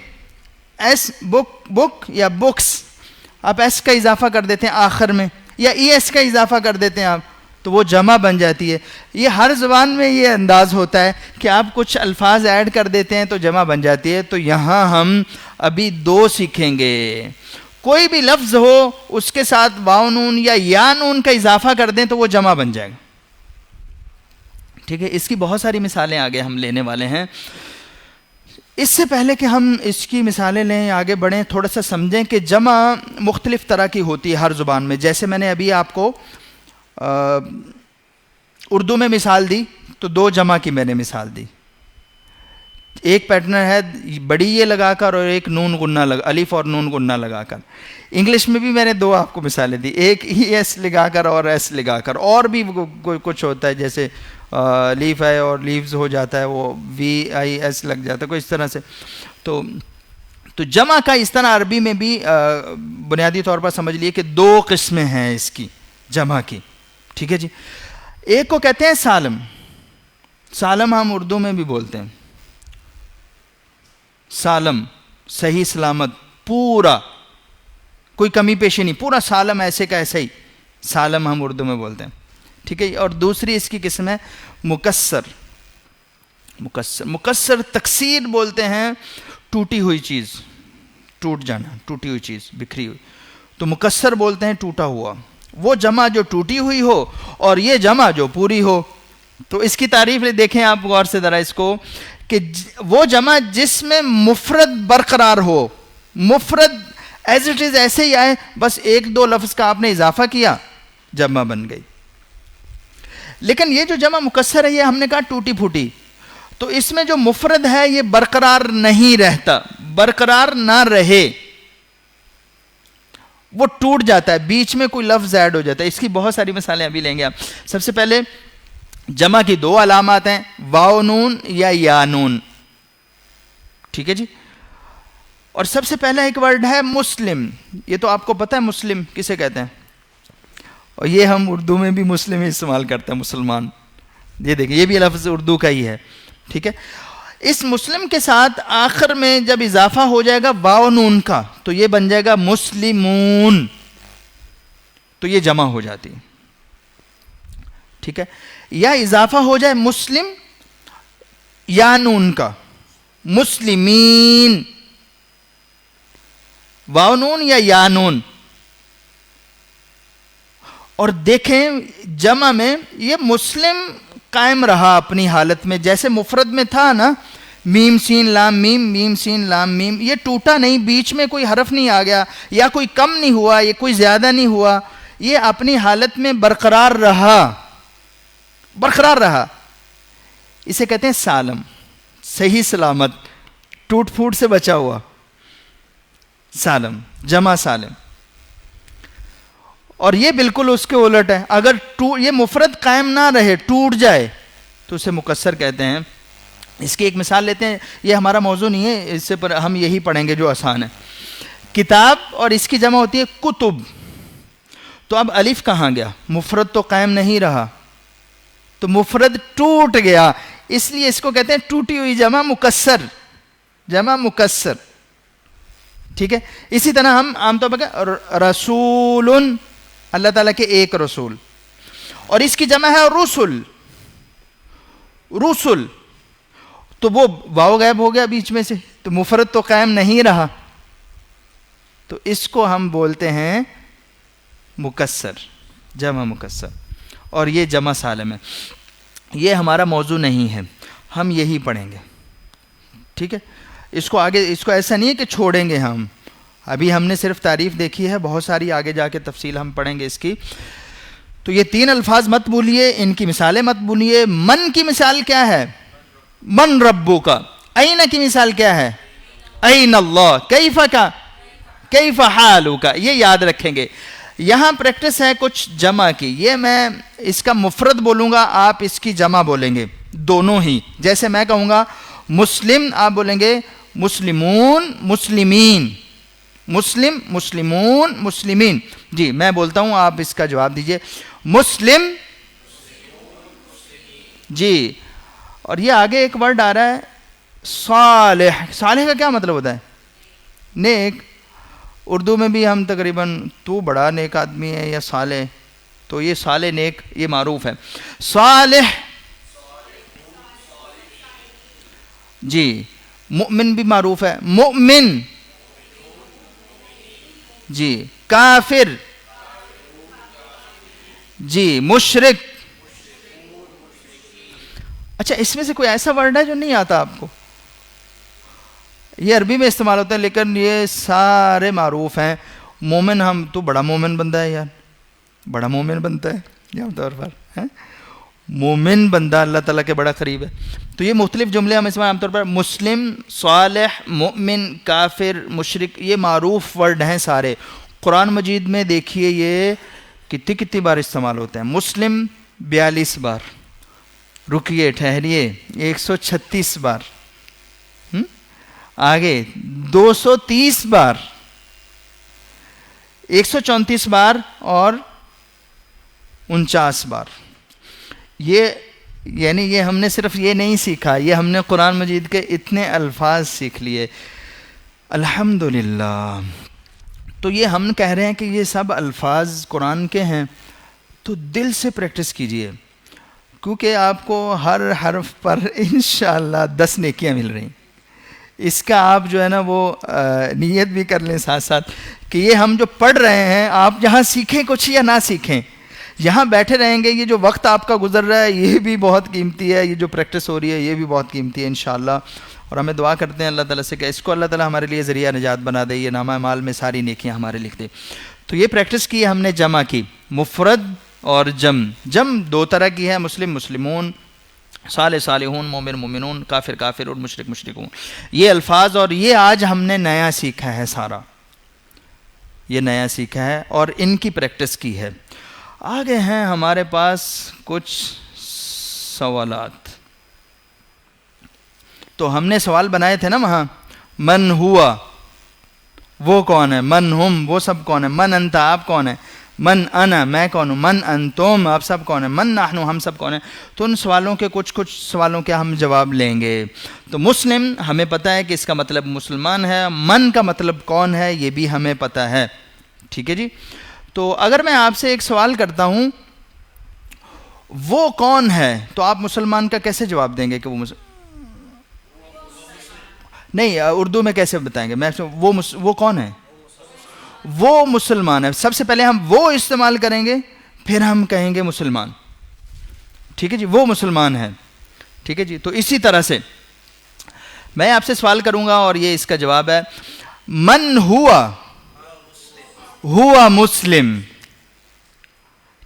ایس بک، بک یا بکس، آپ ایس کا اضافہ کر دیتے ہیں آخر میں، یا ای ایس کا اضافہ کر دیتے ہیں آپ تو وہ جمع بن جاتی ہے. یہ ہر زبان میں یہ انداز ہوتا ہے کہ آپ کچھ الفاظ ایڈ کر دیتے ہیں تو جمع بن جاتی ہے. تو یہاں ہم ابھی 2 سیکھیں گے. کوئی بھی لفظ ہو اس کے ساتھ واو نون یا نون کا اضافہ کر دیں تو وہ جمع بن جائے گا. ٹھیک ہے. اس کی بہت ساری مثالیں آگے ہم لینے والے ہیں. اس سے پہلے کہ ہم اس کی مثالیں لیں، آگے بڑھیں، تھوڑا سا سمجھیں کہ جمع مختلف طرح کی ہوتی ہے ہر زبان میں. جیسے میں نے ابھی آپ کو اردو میں مثال دی تو 2 جمع کی میں نے مثال دی. ایک پیٹرن ہے بڑی یہ لگا کر اور ایک نون غنہ لگا، الف اور نون غنہ لگا کر. انگلش میں بھی میں نے 2 آپ کو مثالیں دی، ایک ای ایس لگا کر اور ایس لگا کر. اور بھی کچھ ہوتا ہے جیسے لیف ہے اور لیوز ہو جاتا ہے، وہ وی آئی ایس لگ جاتا ہے، کوئی اس طرح سے. تو جمع کا اس طرح عربی میں بھی بنیادی طور پر سمجھ لیے کہ 2 قسمیں ہیں اس کی جمع کی. ٹھیک ہے جی. ایک کو کہتے ہیں سالم. سالم ہم اردو میں بھی بولتے ہیں. سالم، صحیح سلامت، پورا، کوئی کمی پیشی نہیں، پورا سالم، ایسے کا ایسے ہی. سالم ہم اردو میں بولتے ہیں. ٹھیک ہے. اور دوسری اس کی قسم ہے مکسر. مکسر، مکسر تکسیر بولتے ہیں ٹوٹی ہوئی چیز، ٹوٹ جانا، ٹوٹی ہوئی چیز، بکھری ہوئی. تو مکسر بولتے ہیں ٹوٹا ہوا. وہ جمع جو ٹوٹی ہوئی ہو اور یہ جمع جو پوری ہو. تو اس کی تعریف دیکھیں آپ غور سے ذرا اس کو کہ وہ جمع جس میں مفرد برقرار ہو، مفرد ایز اٹ از ایسے ہی آئے، بس ایک دو لفظ کا آپ نے اضافہ کیا، جمع بن گئی. لیکن یہ جو جمع مکسر ہے یہ ہم نے کہا ٹوٹی پھوٹی، تو اس میں جو مفرد ہے یہ برقرار نہیں رہتا، برقرار نہ رہے، وہ ٹوٹ جاتا ہے، بیچ میں کوئی لفظ ایڈ ہو جاتا ہے. اس کی بہت ساری مثالیں ابھی لیں گے آپ. سب سے پہلے جمع کی دو علامات ہیں، واو نون یا نون، ٹھیک ہے جی. اور سب سے پہلا ایک ورڈ ہے مسلم. یہ تو آپ کو پتہ ہے مسلم کسے کہتے ہیں، اور یہ ہم اردو میں بھی مسلم ہی استعمال کرتے ہیں، مسلمان. یہ دیکھیں یہ بھی لفظ اردو کا ہی ہے، ٹھیک ہے. اس مسلم کے ساتھ آخر میں جب اضافہ ہو جائے گا واو نون کا تو یہ بن جائے گا مسلمون، تو یہ جمع ہو جاتی ہے، ٹھیک ہے. یا اضافہ ہو جائے مسلم یا نون کا، مسلمین، واو نون یا نون. اور دیکھیں جمع میں یہ مسلم قائم رہا اپنی حالت میں، جیسے مفرد میں تھا نا، میم سین لام میم، میم سین لام میم، یہ ٹوٹا نہیں، بیچ میں کوئی حرف نہیں آ گیا، یا کوئی کم نہیں ہوا، یہ کوئی زیادہ نہیں ہوا، یہ اپنی حالت میں برقرار رہا، برقرار رہا. اسے کہتے ہیں سالم، صحیح سلامت، ٹوٹ پھوٹ سے بچا ہوا، سالم، جمع سالم. اور یہ بالکل اس کے الٹ ہے، اگر یہ مفرد قائم نہ رہے، ٹوٹ جائے، تو اسے مکسر کہتے ہیں. اس کی ایک مثال لیتے ہیں، یہ ہمارا موضوع نہیں ہے، اس سے پر ہم یہی پڑھیں گے جو آسان ہے. کتاب اور اس کی جمع ہوتی ہے کتب. تو اب الف کہاں گیا؟ مفرد تو قائم نہیں رہا، تو مفرد ٹوٹ گیا، اس لیے اس کو کہتے ہیں ٹوٹی ہوئی جمع مکسر، جمع مکسر، ٹھیک ہے. اسی طرح ہم عام طور پر رسول، اللہ تعالیٰ کے ایک رسول، اور اس کی جمع ہے رسل، رسل، تو وہ واو غائب ہو گیا بیچ میں سے، تو مفرد تو قائم نہیں رہا، تو اس کو ہم بولتے ہیں مکسر، جمع مکسر. اور یہ جمع سالم ہے. یہ ہمارا موضوع نہیں ہے، ہم یہی پڑھیں گے، ٹھیک ہے. اس کو آگے، اس کو ایسا نہیں ہے کہ چھوڑیں گے ہم، ابھی ہم نے صرف تعریف دیکھی ہے، بہت ساری آگے جا کے تفصیل ہم پڑھیں گے اس کی. تو یہ تین الفاظ مت بھولیے، ان کی مثالیں مت بھولیے. من کی مثال کیا ہے؟ من ربو کا. این کی مثال کیا ہے؟ این اللہ. کیف کا، کیف حالو کا. یہ یاد رکھیں گے. یہاں پریکٹس ہے کچھ جمع کی، یہ میں اس کا مفرد بولوں گا، آپ اس کی جمع بولیں گے، دونوں ہی. جیسے میں کہوں گا مسلم، آپ بولیں گے مسلمون مسلمین، مسلم مسلمون مسلمین. جی میں بولتا ہوں، آپ اس کا جواب دیجئے. مسلم، جی. اور یہ آگے ایک ورڈ آ رہا ہے صالح. صالح کا کیا مطلب ہوتا ہے؟ نیک. اردو میں بھی ہم تقریباً تو بڑا نیک آدمی ہے یا صالح، تو یہ صالح نیک یہ معروف ہے. صالح، جی. مؤمن بھی معروف ہے، مؤمن، جی. کافر، جی. مشرک. اچھا اس میں سے کوئی ایسا ورڈ ہے جو نہیں آتا آپ کو؟ یہ عربی میں استعمال ہوتا ہے لیکن یہ سارے معروف ہیں. مومن، ہم تو بڑا مومن بندہ ہے یار، بڑا مومن بنتا ہے عام طور پر، مومن بندہ اللہ تعالیٰ کے بڑا قریب ہے. تو یہ مختلف جملے ہم اس میں عام طور پر مسلم، صالح، مؤمن، کافر، مشرک، یہ معروف ورڈ ہیں سارے. قرآن مجید میں دیکھیے یہ کتنی بار استعمال ہوتے ہیں. مسلم 42 بار، رکیے ٹھہریے 136 بار، آگے 230 بار، 134 بار اور 49 بار. یہ یعنی یہ ہم نے صرف یہ نہیں سیکھا، یہ ہم نے قرآن مجید کے اتنے الفاظ سیکھ لیے، الحمدللہ. تو یہ ہم کہہ رہے ہیں کہ یہ سب الفاظ قرآن کے ہیں، تو دل سے پریکٹس کیجئے، کیونکہ آپ کو ہر حرف پر انشاءاللہ 10 نیکیاں مل رہی. اس کا آپ جو ہے نا وہ نیت بھی کر لیں ساتھ ساتھ کہ یہ ہم جو پڑھ رہے ہیں، آپ جہاں سیکھیں کچھ یا نہ سیکھیں، یہاں بیٹھے رہیں گے, یہ جو وقت آپ کا گزر رہا ہے یہ بھی بہت قیمتی ہے, یہ جو پریکٹس ہو رہی ہے یہ بھی بہت قیمتی ہے انشاءاللہ. اور ہمیں دعا کرتے ہیں اللہ تعالیٰ سے کہ اس کو اللہ تعالیٰ ہمارے لیے ذریعہ نجات بنا دے, یہ نامہ اعمال میں ساری نیکیاں ہمارے لکھ دے. تو یہ پریکٹس کی ہم نے جمع کی, مفرد اور جم دو طرح کی ہے, مسلم مسلمون, صالح صالحون, مومن مومنون, کافر کافر اور مشرک مشرکون, یہ الفاظ. اور یہ آج ہم نے نیا سیکھا ہے, سارا یہ نیا سیکھا ہے اور ان کی پریکٹس کی ہے. آگے ہیں ہمارے پاس کچھ سوالات. تو ہم نے سوال بنائے تھے نا وہاں, من ہوا وہ کون ہے, من ہم وہ سب کون ہے, من انت آپ کون ہے, من انا میں کون ہوں, من انتم آپ سب کون ہیں, من نحنو ہم سب کون ہیں. تو ان سوالوں کے کچھ سوالوں کے ہم جواب لیں گے. تو مسلم ہمیں پتہ ہے کہ اس کا مطلب مسلمان ہے, من کا مطلب کون ہے یہ بھی ہمیں پتہ ہے. ٹھیک ہے جی. تو اگر میں آپ سے ایک سوال کرتا ہوں وہ کون ہے, تو آپ مسلمان کا کیسے جواب دیں گے کہ وہ نہیں, اردو میں کیسے بتائیں گے, میں وہ کون ہے, وہ مسلمان ہے. سب سے پہلے ہم وہ استعمال کریں گے پھر ہم کہیں گے مسلمان. ٹھیک ہے جی, وہ مسلمان ہے. ٹھیک ہے جی. تو اسی طرح سے میں آپ سے سوال کروں گا اور یہ اس کا جواب ہے, من ہوا مسلم.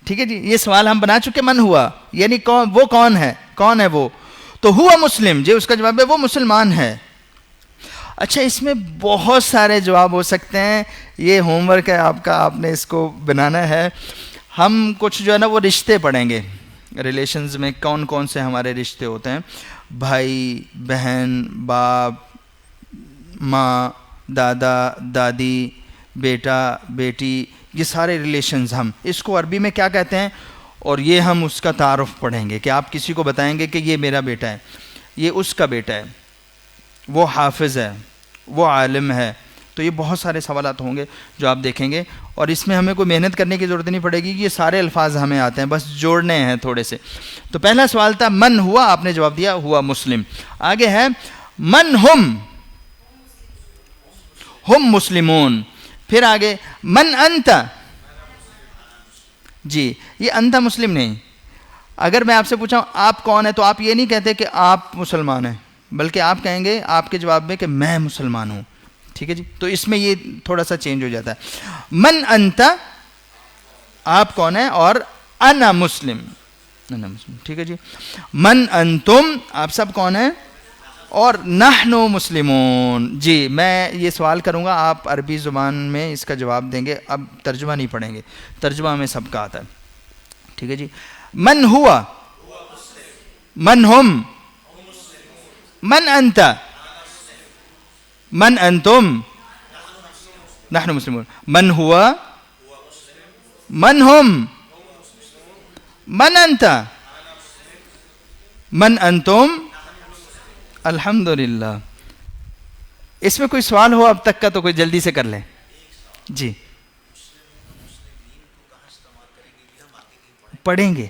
ٹھیک ہے جی, یہ سوال ہم بنا چکے, من ہوا یعنی وہ کون ہے وہ, تو ہوا مسلم جی اس کا جواب ہے وہ مسلمان ہے. اچھا, اس میں بہت سارے جواب ہو سکتے ہیں, یہ ہوم ورک ہے آپ کا, آپ نے اس کو بنانا ہے. ہم کچھ جو ہے نا وہ رشتے پڑھیں گے, ریلیشنز میں کون کون سے ہمارے رشتے ہوتے ہیں, بھائی بہن, باپ ماں, دادا دادی, بیٹا بیٹی, یہ سارے ریلیشنز ہم اس کو عربی میں کیا کہتے ہیں, اور یہ ہم اس کا تعارف پڑھیں گے کہ آپ کسی کو بتائیں گے کہ یہ میرا بیٹا ہے, یہ اس کا بیٹا ہے, وہ حافظ ہے, وہ عالم ہے. تو یہ بہت سارے سوالات ہوں گے جو آپ دیکھیں گے, اور اس میں ہمیں کوئی محنت کرنے کی ضرورت نہیں پڑے گی, یہ سارے الفاظ ہمیں آتے ہیں, بس جوڑنے ہیں تھوڑے سے. تو پہلا سوال تھا من ہوا, آپ نے جواب دیا ہوا مسلم. آگے ہے من ہم مسلمون. پھر آگے من انت, جی یہ انت مسلم نہیں. اگر میں آپ سے پوچھا آپ کون ہے تو آپ یہ نہیں کہتے کہ آپ مسلمان ہیں, بلکہ آپ کہیں گے آپ کے جواب میں کہ میں مسلمان ہوں. ٹھیک ہے جی. تو اس میں یہ تھوڑا سا چینج ہو جاتا ہے. من انت آپ کون ہیں, اور انا مسلم. ٹھیک ہے جی. من انتم آپ سب کون ہیں, اور نحنو مسلمون. جی میں یہ سوال کروں گا, آپ عربی زبان میں اس کا جواب دیں گے, اب ترجمہ نہیں پڑھیں گے, ترجمہ میں سب کا آتا ہے. ٹھیک ہے جی. من ہوا, من ہم, من انت, من انتم, نحن مسلمون. من ہوا, من ہم, من انت, من انتم. الحمدللہ. اس میں کوئی سوال ہو اب تک کا تو کوئی جلدی سے کر لیں. جی پڑھیں گے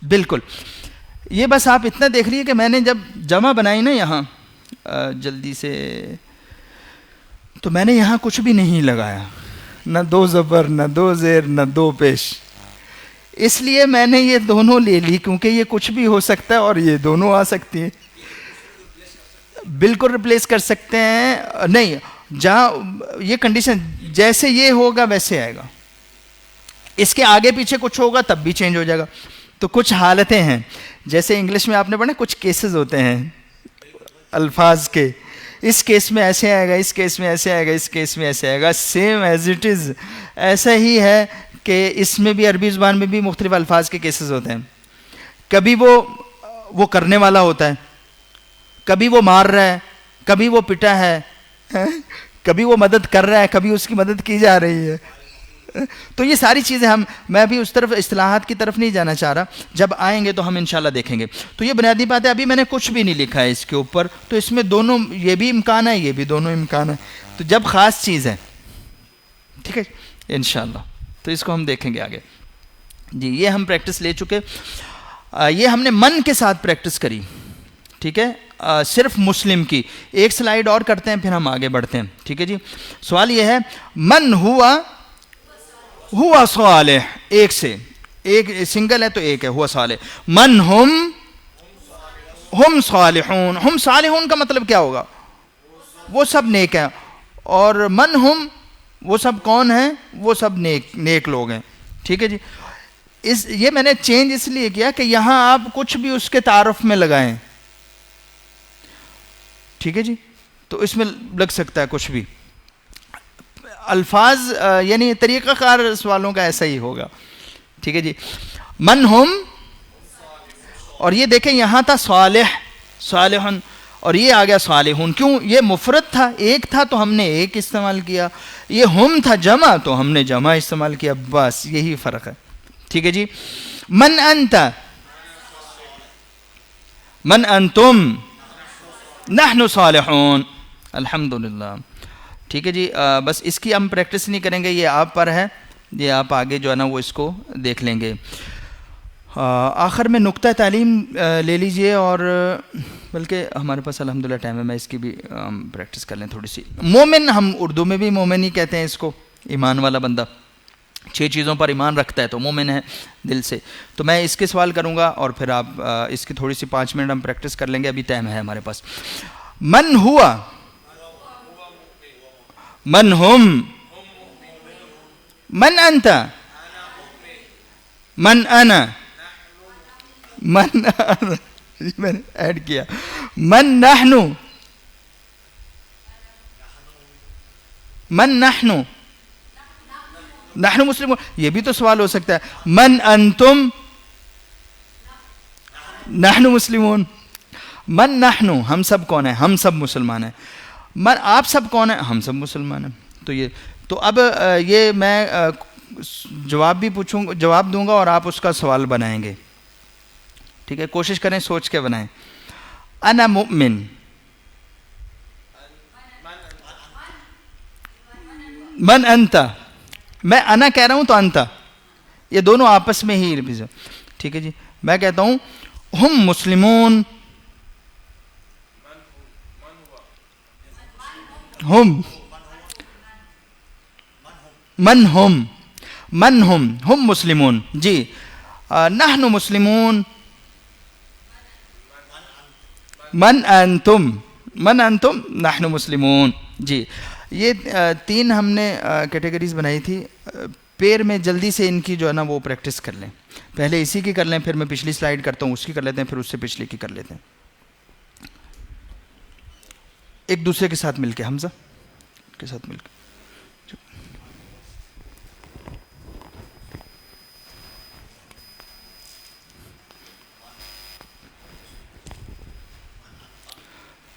بالکل. یہ بس آپ اتنا دیکھ لیے کہ میں نے جب جمع بنائی نا یہاں جلدی سے, تو میں نے یہاں کچھ بھی نہیں لگایا, نہ دو زبر, نہ دو زیر, نہ دو پیش. اس لیے میں نے یہ دونوں لے لی کیونکہ یہ کچھ بھی ہو سکتا ہے اور یہ دونوں آ سکتی ہیں. بالکل ریپلیس کر سکتے ہیں, نہیں جہاں یہ کنڈیشن جیسے یہ ہوگا ویسے آئے گا, اس کے آگے پیچھے کچھ ہوگا تب بھی چینج ہو جائے گا. تو کچھ حالتیں ہیں, جیسے انگلش میں آپ نے پڑھا کچھ کیسز ہوتے ہیں الفاظ کے, اس کیس میں ایسے آئے گا, اس کیس میں ایسے آئے گا, اس کیس میں ایسے آئے گا. سیم ایز اٹ از ایسا ہی ہے کہ اس میں بھی عربی زبان میں بھی مختلف الفاظ کے کیسز ہوتے ہیں. کبھی وہ کرنے والا ہوتا ہے, کبھی وہ مار رہا ہے, کبھی وہ پٹا ہے, کبھی وہ مدد کر رہا ہے, کبھی اس کی مدد کی جا رہی ہے. تو یہ ساری چیزیں میں ابھی اس طرف اصطلاحات کی طرف نہیں جانا چاہ رہا, جب آئیں گے تو ہم انشاءاللہ دیکھیں گے. تو یہ بنیادی بات ہے, ابھی میں نے کچھ بھی نہیں لکھا ہے اس کے اوپر, تو اس میں دونوں یہ بھی امکان ہے, یہ بھی دونوں امکان ہے. تو جب خاص چیز ہے, ٹھیک ہے انشاءاللہ, تو اس کو ہم دیکھیں گے آگے. جی یہ ہم پریکٹس لے چکے, یہ ہم نے من کے ساتھ پریکٹس کری. ٹھیک ہے, صرف مسلم کی. ایک سلائیڈ اور کرتے ہیں پھر ہم آگے بڑھتے ہیں. ٹھیک ہے جی. سوال یہ ہے من ہوا صالح, ایک سے ایک سنگل ہے تو ایک ہے ہوا صالح. من ہم صالحون. ہم صالحون کا مطلب کیا ہوگا؟ وہ سب نیک ہیں. اور من ہم وہ سب کون ہیں؟ وہ سب نیک لوگ ہیں. ٹھیک ہے جی. یہ میں نے چینج اس لیے کیا کہ یہاں آپ کچھ بھی اس کے تعارف میں لگائیں. ٹھیک ہے جی. تو اس میں لگ سکتا ہے کچھ بھی الفاظ، یعنی طریقہ کار سوالوں کا ایسا ہی ہوگا. ٹھیک ہے جی. من ہم، اور یہ دیکھیں یہاں تھا صالح صالحن اور یہ آ گیا صالحون. کیوں؟ یہ مفرد تھا، ایک تھا تو ہم نے ایک استعمال کیا. یہ ہم تھا جمع تو ہم نے جمع استعمال کیا. بس یہی فرق ہے. ٹھیک ہے جی. من انت، من انتم، نحن صالحون. الحمدللہ. ٹھیک ہے جی. بس اس کی ہم پریکٹس نہیں کریں گے، یہ آپ پر ہے، یہ آپ آگے جو ہے نا وہ اس کو دیکھ لیں گے. آخر میں نقطہ تعلیم لے لیجئے، اور بلکہ ہمارے پاس الحمدللہ ٹائم ہے، میں اس کی بھی پریکٹس کر لیں تھوڑی سی. مومن، ہم اردو میں بھی مومن ہی کہتے ہیں اس کو، ایمان والا بندہ. 6 چیزوں پر ایمان رکھتا ہے تو مومن ہے دل سے. تو میں اس کے سوال کروں گا اور پھر آپ اس کی تھوڑی سی 5 منٹ ہم پریکٹس کر لیں گے، ابھی ٹائم ہے ہمارے پاس. من ہوا، من ہم، من انت، من انا، من میں نے ایڈ کیا، من نحن، من نحن، نحن مسلمون. یہ بھی تو سوال ہو سکتا ہے. من انتم، نحن مسلمون. من نحن، ہم سب کون ہیں؟ ہم سب مسلمان ہیں. من، آپ سب کون ہیں؟ ہم سب مسلمان ہیں. تو یہ تو اب یہ میں جواب بھی پوچھوں گا، جواب دوں گا اور آپ اس کا سوال بنائیں گے. ٹھیک ہے. کوشش کریں سوچ کے بنائیں. انا مؤمن، من انت، میں انا کہہ رہا ہوں تو انت، یہ دونوں آپس میں ہی. ٹھیک ہے جی. میں کہتا ہوں ہم مسلمون، ہم، من ہم، من ہم مسلمون. جی. نحن مسلمون، من انتم، من انتم، نحن مسلمون. جی. یہ 3 ہم نے کیٹیگریز بنائی تھی. پیر میں جلدی سے ان کی جو ہے نا وہ پریکٹس کر لیں. پہلے اسی کی کر لیں، پھر میں پچھلی سلائیڈ کرتا ہوں اس کی کر لیتے ہیں، پھر اس سے پچھلی کی کر لیتے ہیں ایک دوسرے کے ساتھ مل کے. حمزہ کے ساتھ مل کے.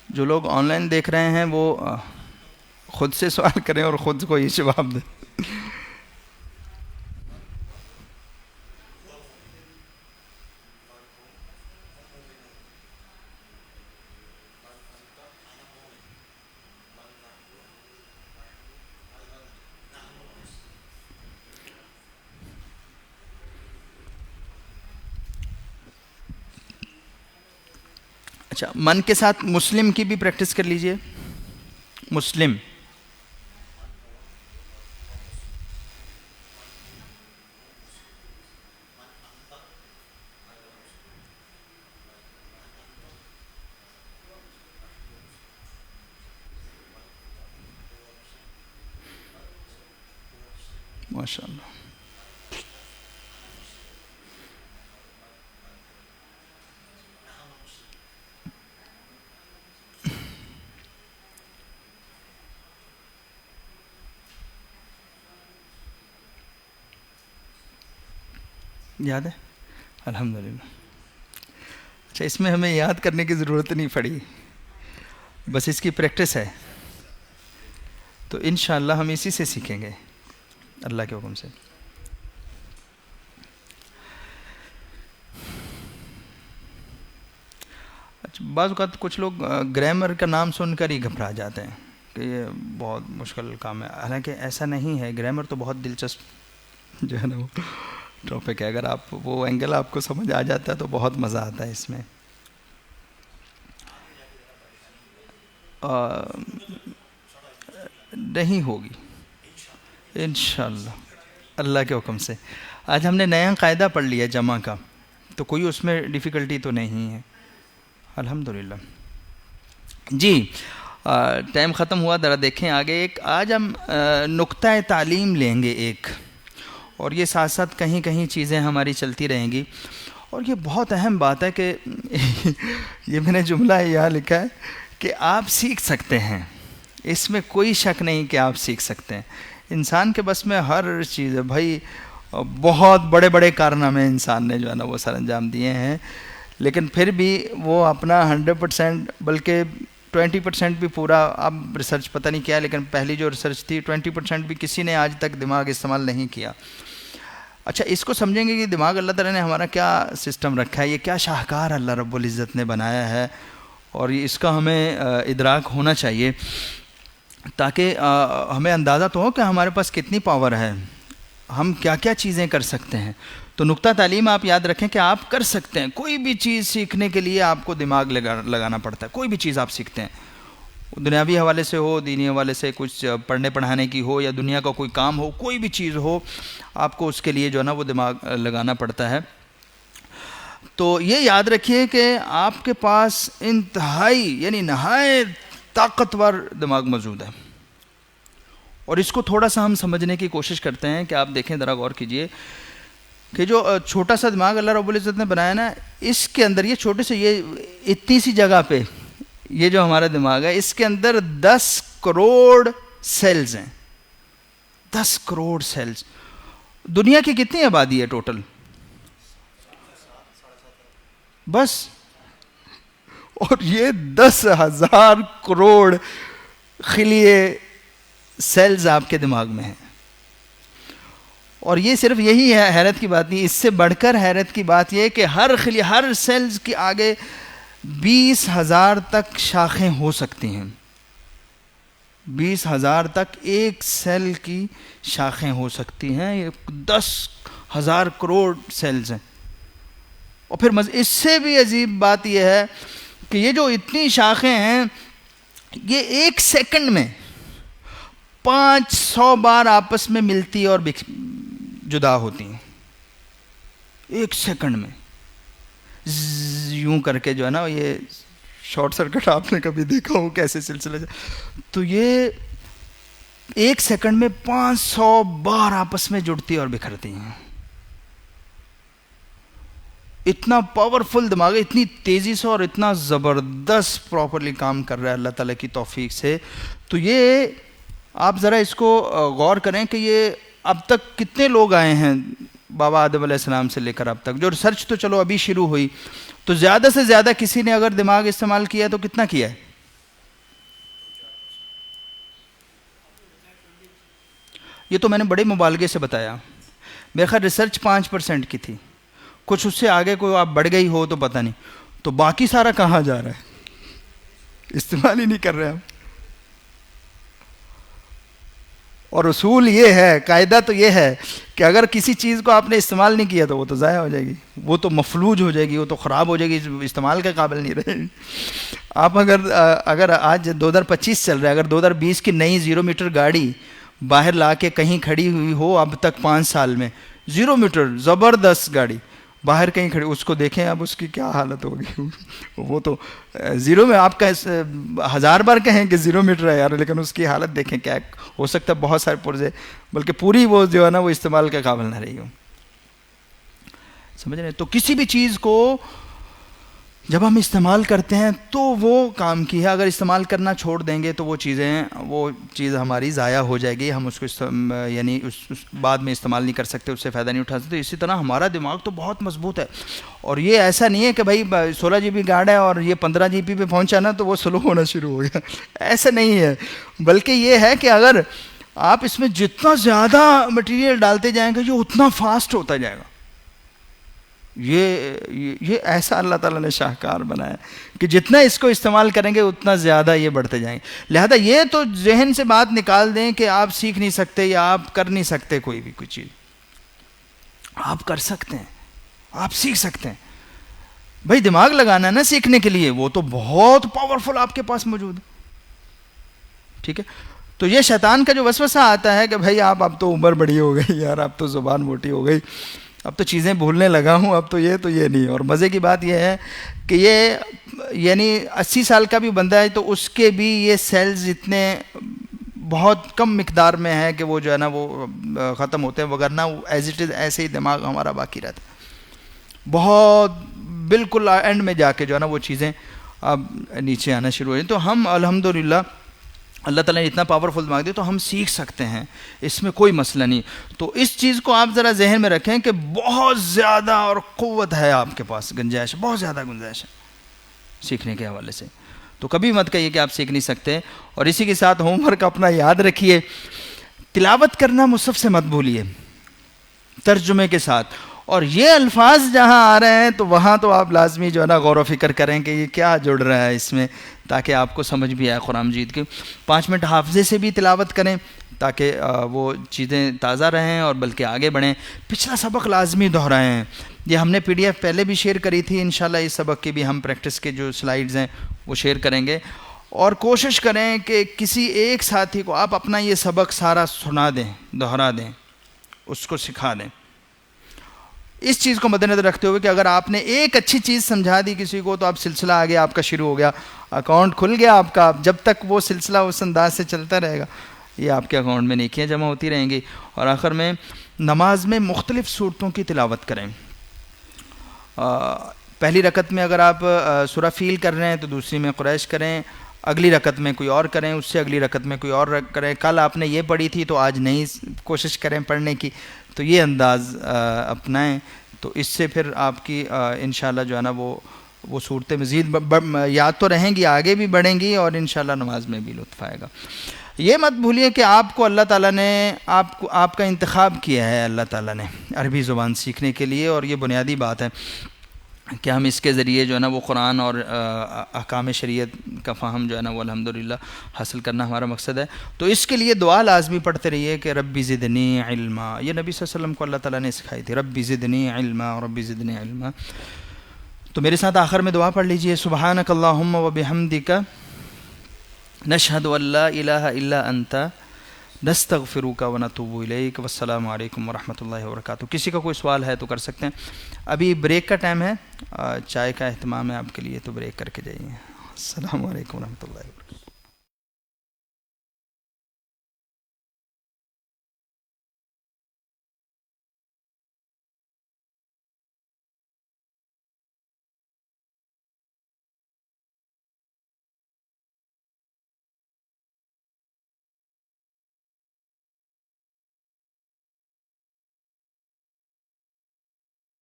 جو لوگ آن لائن دیکھ رہے ہیں وہ خود سے سوال کریں اور خود کو یہ جواب دیں. اچھا، من کے ساتھ مسلم کی بھی پریکٹس کر لیجئے. مسلم، ماشاء اللہ. یاد ہے؟ الحمدللہ. اچھا، اس میں ہمیں یاد کرنے کی ضرورت نہیں پڑی، بس اس کی پریکٹس ہے. تو انشاءاللہ ہم اسی سے سیکھیں گے اللہ کے حکم سے. اچھا، بعض اوقات کچھ لوگ گرامر کا نام سن کر ہی گھبرا جاتے ہیں کہ یہ بہت مشکل کام ہے. حالانکہ ایسا نہیں ہے. گرامر تو بہت دلچسپ جو ہے نا وہ ٹاپک ہے. اگر آپ وہ اینگل آپ کو سمجھ آ جاتا ہے تو بہت مزہ آتا ہے اس میں. نہیں ہوگی انشاءاللہ اللہ کے حکم سے. آج ہم نے نیا قاعدہ پڑھ لیا جمع کا، تو کوئی اس میں ڈیفیکلٹی تو نہیں ہے الحمدللہ. جی ٹائم ختم ہوا، ذرا دیکھیں آگے. ایک آج ہم نقطۂ تعلیم لیں گے ایک، اور یہ ساتھ ساتھ کہیں کہیں چیزیں ہماری چلتی رہیں گی. اور یہ بہت اہم بات ہے کہ یہ میں نے جملہ یہاں لکھا ہے کہ آپ سیکھ سکتے ہیں، اس میں کوئی شک نہیں کہ آپ سیکھ سکتے ہیں. انسان کے بس میں ہر چیز ہے بھائی. بہت بڑے بڑے کارنامے انسان نے جو ہے نا وہ سر انجام دیے ہیں، لیکن پھر بھی وہ اپنا 100% بلکہ 20% بھی پورا، اب ریسرچ پتہ نہیں کیا، لیکن پہلی جو ریسرچ تھی 20% بھی کسی نے آج تک دماغ استعمال نہیں کیا. اچھا اس کو سمجھیں گے کہ دماغ اللہ تعالیٰ نے ہمارا کیا سسٹم رکھا ہے، یہ کیا شاہکار اللہ رب العزت نے بنایا ہے، اور اس کا ہمیں ادراک ہونا چاہیے تاکہ ہمیں اندازہ تو ہو کہ ہمارے پاس کتنی پاور ہے، ہم کیا کیا چیزیں کر سکتے ہیں. تو نقطہ تعلیم آپ یاد رکھیں کہ آپ کر سکتے ہیں. کوئی بھی چیز سیکھنے کے لیے آپ کو دماغ لگانا پڑتا ہے. کوئی بھی چیز آپ سیکھتے ہیں، دنیاوی حوالے سے ہو، دینی حوالے سے کچھ پڑھنے پڑھانے کی ہو، یا دنیا کا کوئی کام ہو، کوئی بھی چیز ہو، آپ کو اس کے لیے جو ہے نا وہ دماغ لگانا پڑتا ہے. تو یہ یاد رکھیے کہ آپ کے پاس انتہائی یعنی نہایت طاقتور دماغ موجود ہے. اور اس کو تھوڑا سا ہم سمجھنے کی کوشش کرتے ہیں کہ آپ دیکھیں، ذرا غور کیجئے کہ جو چھوٹا سا دماغ اللہ رب العزت نے بنایا نا، اس کے اندر یہ چھوٹے سے، یہ اتنی سی جگہ پہ یہ جو ہمارا دماغ ہے، اس کے اندر 10 کروڑ سیلز ہیں. 10 کروڑ سیلز. دنیا کی کتنی آبادی ہے ٹوٹل؟ بس. اور یہ 10,000 کروڑ خلیے سیلز آپ کے دماغ میں ہیں. اور یہ صرف یہی ہے حیرت کی بات نہیں، اس سے بڑھ کر حیرت کی بات یہ ہے کہ ہر سیلز کی آگے 20,000 تک شاخیں ہو سکتی ہیں. 20,000 تک ایک سیل کی شاخیں ہو سکتی ہیں. یہ 10,000 کروڑ سیلز ہیں. اور پھر اس سے بھی عجیب بات یہ ہے کہ یہ جو اتنی شاخیں ہیں، یہ ایک سیکنڈ میں 500 بار آپس میں ملتی اور جدا ہوتی ہیں. ایک سیکنڈ میں یوں کر کے جو ہے نا، یہ شارٹ سرکٹ آپ نے کبھی دیکھا ہو کیسے سلسلے سے، تو یہ ایک سیکنڈ میں 500 بار آپس میں جڑتی اور بکھرتی ہیں. اتنا پاورفل دماغ ہے، اتنی تیزی سے اور اتنا زبردست پراپرلی کام کر رہا ہے اللہ تعالیٰ کی توفیق سے. تو یہ آپ ذرا اس کو غور کریں کہ یہ اب تک کتنے لوگ آئے ہیں بابا آدم علیہ السلام سے لے کر اب تک. جو ریسرچ تو چلو ابھی شروع ہوئی، تو زیادہ سے زیادہ کسی نے اگر دماغ استعمال کیا تو کتنا کیا ہے؟ یہ تو میں نے بڑے مبالغے سے بتایا. میرے خیال ریسرچ 5% کی تھی، کچھ اس سے آگے کوئی آپ بڑھ گئی ہو تو پتہ نہیں. تو باقی سارا کہاں جا رہا ہے؟ استعمال ہی نہیں کر رہے ہم. اور اصول یہ ہے، قاعدہ تو یہ ہے کہ اگر کسی چیز کو آپ نے استعمال نہیں کیا تو وہ تو ضائع ہو جائے گی، وہ تو مفلوج ہو جائے گی، وہ تو خراب ہو جائے گی، استعمال کے قابل نہیں رہے گی. آپ اگر آج 2025 چل رہا ہے، اگر 2020 کی نئی 0 میٹر گاڑی باہر لا کے کہیں کھڑی ہوئی ہو اب تک 5 سال میں، 0 میٹر زبردست گاڑی باہر کہیں کھڑی، اس کو دیکھیں اب اس کی کیا حالت ہوگی. وہ تو 0 میں آپ کا 1000 بار کہیں کہ 0 میٹر ہے یار، لیکن اس کی حالت دیکھیں کیا ہو سکتا ہے. بہت سارے پرزے بلکہ پوری وہ جو ہے نا وہ استعمال کے قابل نہ رہی ہو. سمجھ رہے ہیں؟ تو کسی بھی چیز کو جب ہم استعمال کرتے ہیں تو وہ کام کی ہے، اگر استعمال کرنا چھوڑ دیں گے تو وہ چیز ہماری ضائع ہو جائے گی، ہم اس کو یعنی اس بعد میں استعمال نہیں کر سکتے، اس سے فائدہ نہیں اٹھا سکتے. اسی طرح ہمارا دماغ تو بہت مضبوط ہے، اور یہ ایسا نہیں ہے کہ بھائی 16 GB گاڑ ہے اور یہ 15 GB پہ پہنچا نا تو وہ سلو ہونا شروع ہو گیا. ایسا نہیں ہے، بلکہ یہ ہے کہ اگر آپ اس میں جتنا زیادہ مٹیریل ڈالتے جائیں گے یہ اتنا فاسٹ ہوتا جائے گا. یہ ایسا اللہ تعالیٰ نے شاہکار بنایا کہ جتنا اس کو استعمال کریں گے اتنا زیادہ یہ بڑھتے جائیں گے. لہذا یہ تو ذہن سے بات نکال دیں کہ آپ سیکھ نہیں سکتے یا آپ کر نہیں سکتے کوئی بھی کوئی چیز. آپ کر سکتے ہیں، آپ سیکھ سکتے ہیں. بھائی دماغ لگانا ہے نا سیکھنے کے لیے، وہ تو بہت پاورفل آپ کے پاس موجود ہے. ٹھیک ہے، تو یہ شیطان کا جو وسوسہ آتا ہے کہ بھائی آپ اب تو عمر بڑی ہو گئی یار، اب تو زبان موٹی ہو گئی، اب تو چیزیں بھولنے لگا ہوں، اب تو یہ نہیں. اور مزے کی بات یہ ہے کہ یہ یعنی 80 سال کا بھی بندہ ہے تو اس کے بھی یہ سیلز اتنے بہت کم مقدار میں ہے کہ وہ جو ہے نا وہ ختم ہوتے ہیں، وگرنہ ایز اٹ از ایسے ہی دماغ ہمارا باقی رہتا ہے. بہت بالکل اینڈ میں جا کے جو ہے نا وہ چیزیں اب نیچے آنا شروع ہو جائیں. تو ہم الحمدللہ اللہ تعالیٰ نے اتنا پاورفل دماغ دیا تو ہم سیکھ سکتے ہیں، اس میں کوئی مسئلہ نہیں. تو اس چیز کو آپ ذرا ذہن میں رکھیں کہ بہت زیادہ اور قوت ہے آپ کے پاس، گنجائش، بہت زیادہ گنجائش ہے سیکھنے کے حوالے سے. تو کبھی مت کہیے کہ آپ سیکھ نہیں سکتے. اور اسی کے ساتھ ہوم ورک اپنا یاد رکھیے، تلاوت کرنا مصحف سے مت بھولیے ترجمے کے ساتھ. اور یہ الفاظ جہاں آ رہے ہیں تو وہاں تو آپ لازمی جو ہے نا غور و فکر کریں کہ یہ کیا جڑ رہا ہے اس میں، تاکہ آپ کو سمجھ بھی آئے قرآن مجید کی. 5 منٹ حافظے سے بھی تلاوت کریں تاکہ وہ چیزیں تازہ رہیں اور بلکہ آگے بڑھیں. پچھلا سبق لازمی دہرائیں. یہ ہم نے PDF پہلے بھی شیئر کری تھی، انشاءاللہ اس سبق کی بھی ہم پریکٹس کے جو سلائیڈز ہیں وہ شیئر کریں گے. اور کوشش کریں کہ کسی ایک ساتھی کو آپ اپنا یہ سبق سارا سنا دیں، دہرا دیں، اس کو سکھا دیں. اس چیز کو مد نظر رکھتے ہوئے کہ اگر آپ نے ایک اچھی چیز سمجھا دی کسی کو تو اب سلسلہ آگے آپ کا شروع ہو گیا، اکاؤنٹ کھل گیا آپ کا. جب تک وہ سلسلہ اس انداز سے چلتا رہے گا یہ آپ کے اکاؤنٹ میں نیکیاں جمع ہوتی رہیں گی. اور آخر میں نماز میں مختلف صورتوں کی تلاوت کریں. پہلی رکعت میں اگر آپ سورہ فیل کر رہے ہیں تو دوسری میں قریش کریں، اگلی رکعت میں کوئی اور کریں، اس سے اگلی رکعت میں کوئی اور کریں. کل آپ نے یہ پڑھی تھی تو آج نئی کوشش کریں پڑھنے کی. تو یہ انداز اپنائیں تو اس سے پھر آپ کی انشاءاللہ جو ہے نا وہ صورتیں مزید یاد تو رہیں گی، آگے بھی بڑھیں گی اور انشاءاللہ نماز میں بھی لطف آئے گا. یہ مت بھولیے کہ آپ کو اللہ تعالیٰ نے آپ کا انتخاب کیا ہے اللہ تعالیٰ نے عربی زبان سیکھنے کے لیے. اور یہ بنیادی بات ہے کہ ہم اس کے ذریعے جو ہے نا وہ قرآن اور احکام شریعت کا فہم جو ہے نا وہ الحمدللہ حاصل کرنا ہمارا مقصد ہے. تو اس کے لیے دعا لازمی پڑھتے رہیے کہ ربی زدنی علما. یہ نبی صلی اللہ علیہ وسلم کو اللہ تعالیٰ نے سکھائی تھی، ربی زدنی علما، ربی زدنی علما. تو میرے ساتھ آخر میں دعا پڑھ لیجئے، سبحانک اللہم و بحمدک نشہد ان لا الہ الا انت نستغفرک و نتوب الیک. والسلام علیکم ورحمۃ اللہ وبرکاتہ. کسی کا کوئی سوال ہے تو کر سکتے ہیں. ابھی بریک کا ٹائم ہے، چائے کا اہتمام ہے آپ کے لیے، تو بریک کر کے جائیے. السلام علیکم ورحمۃ اللہ وبرکاتہ.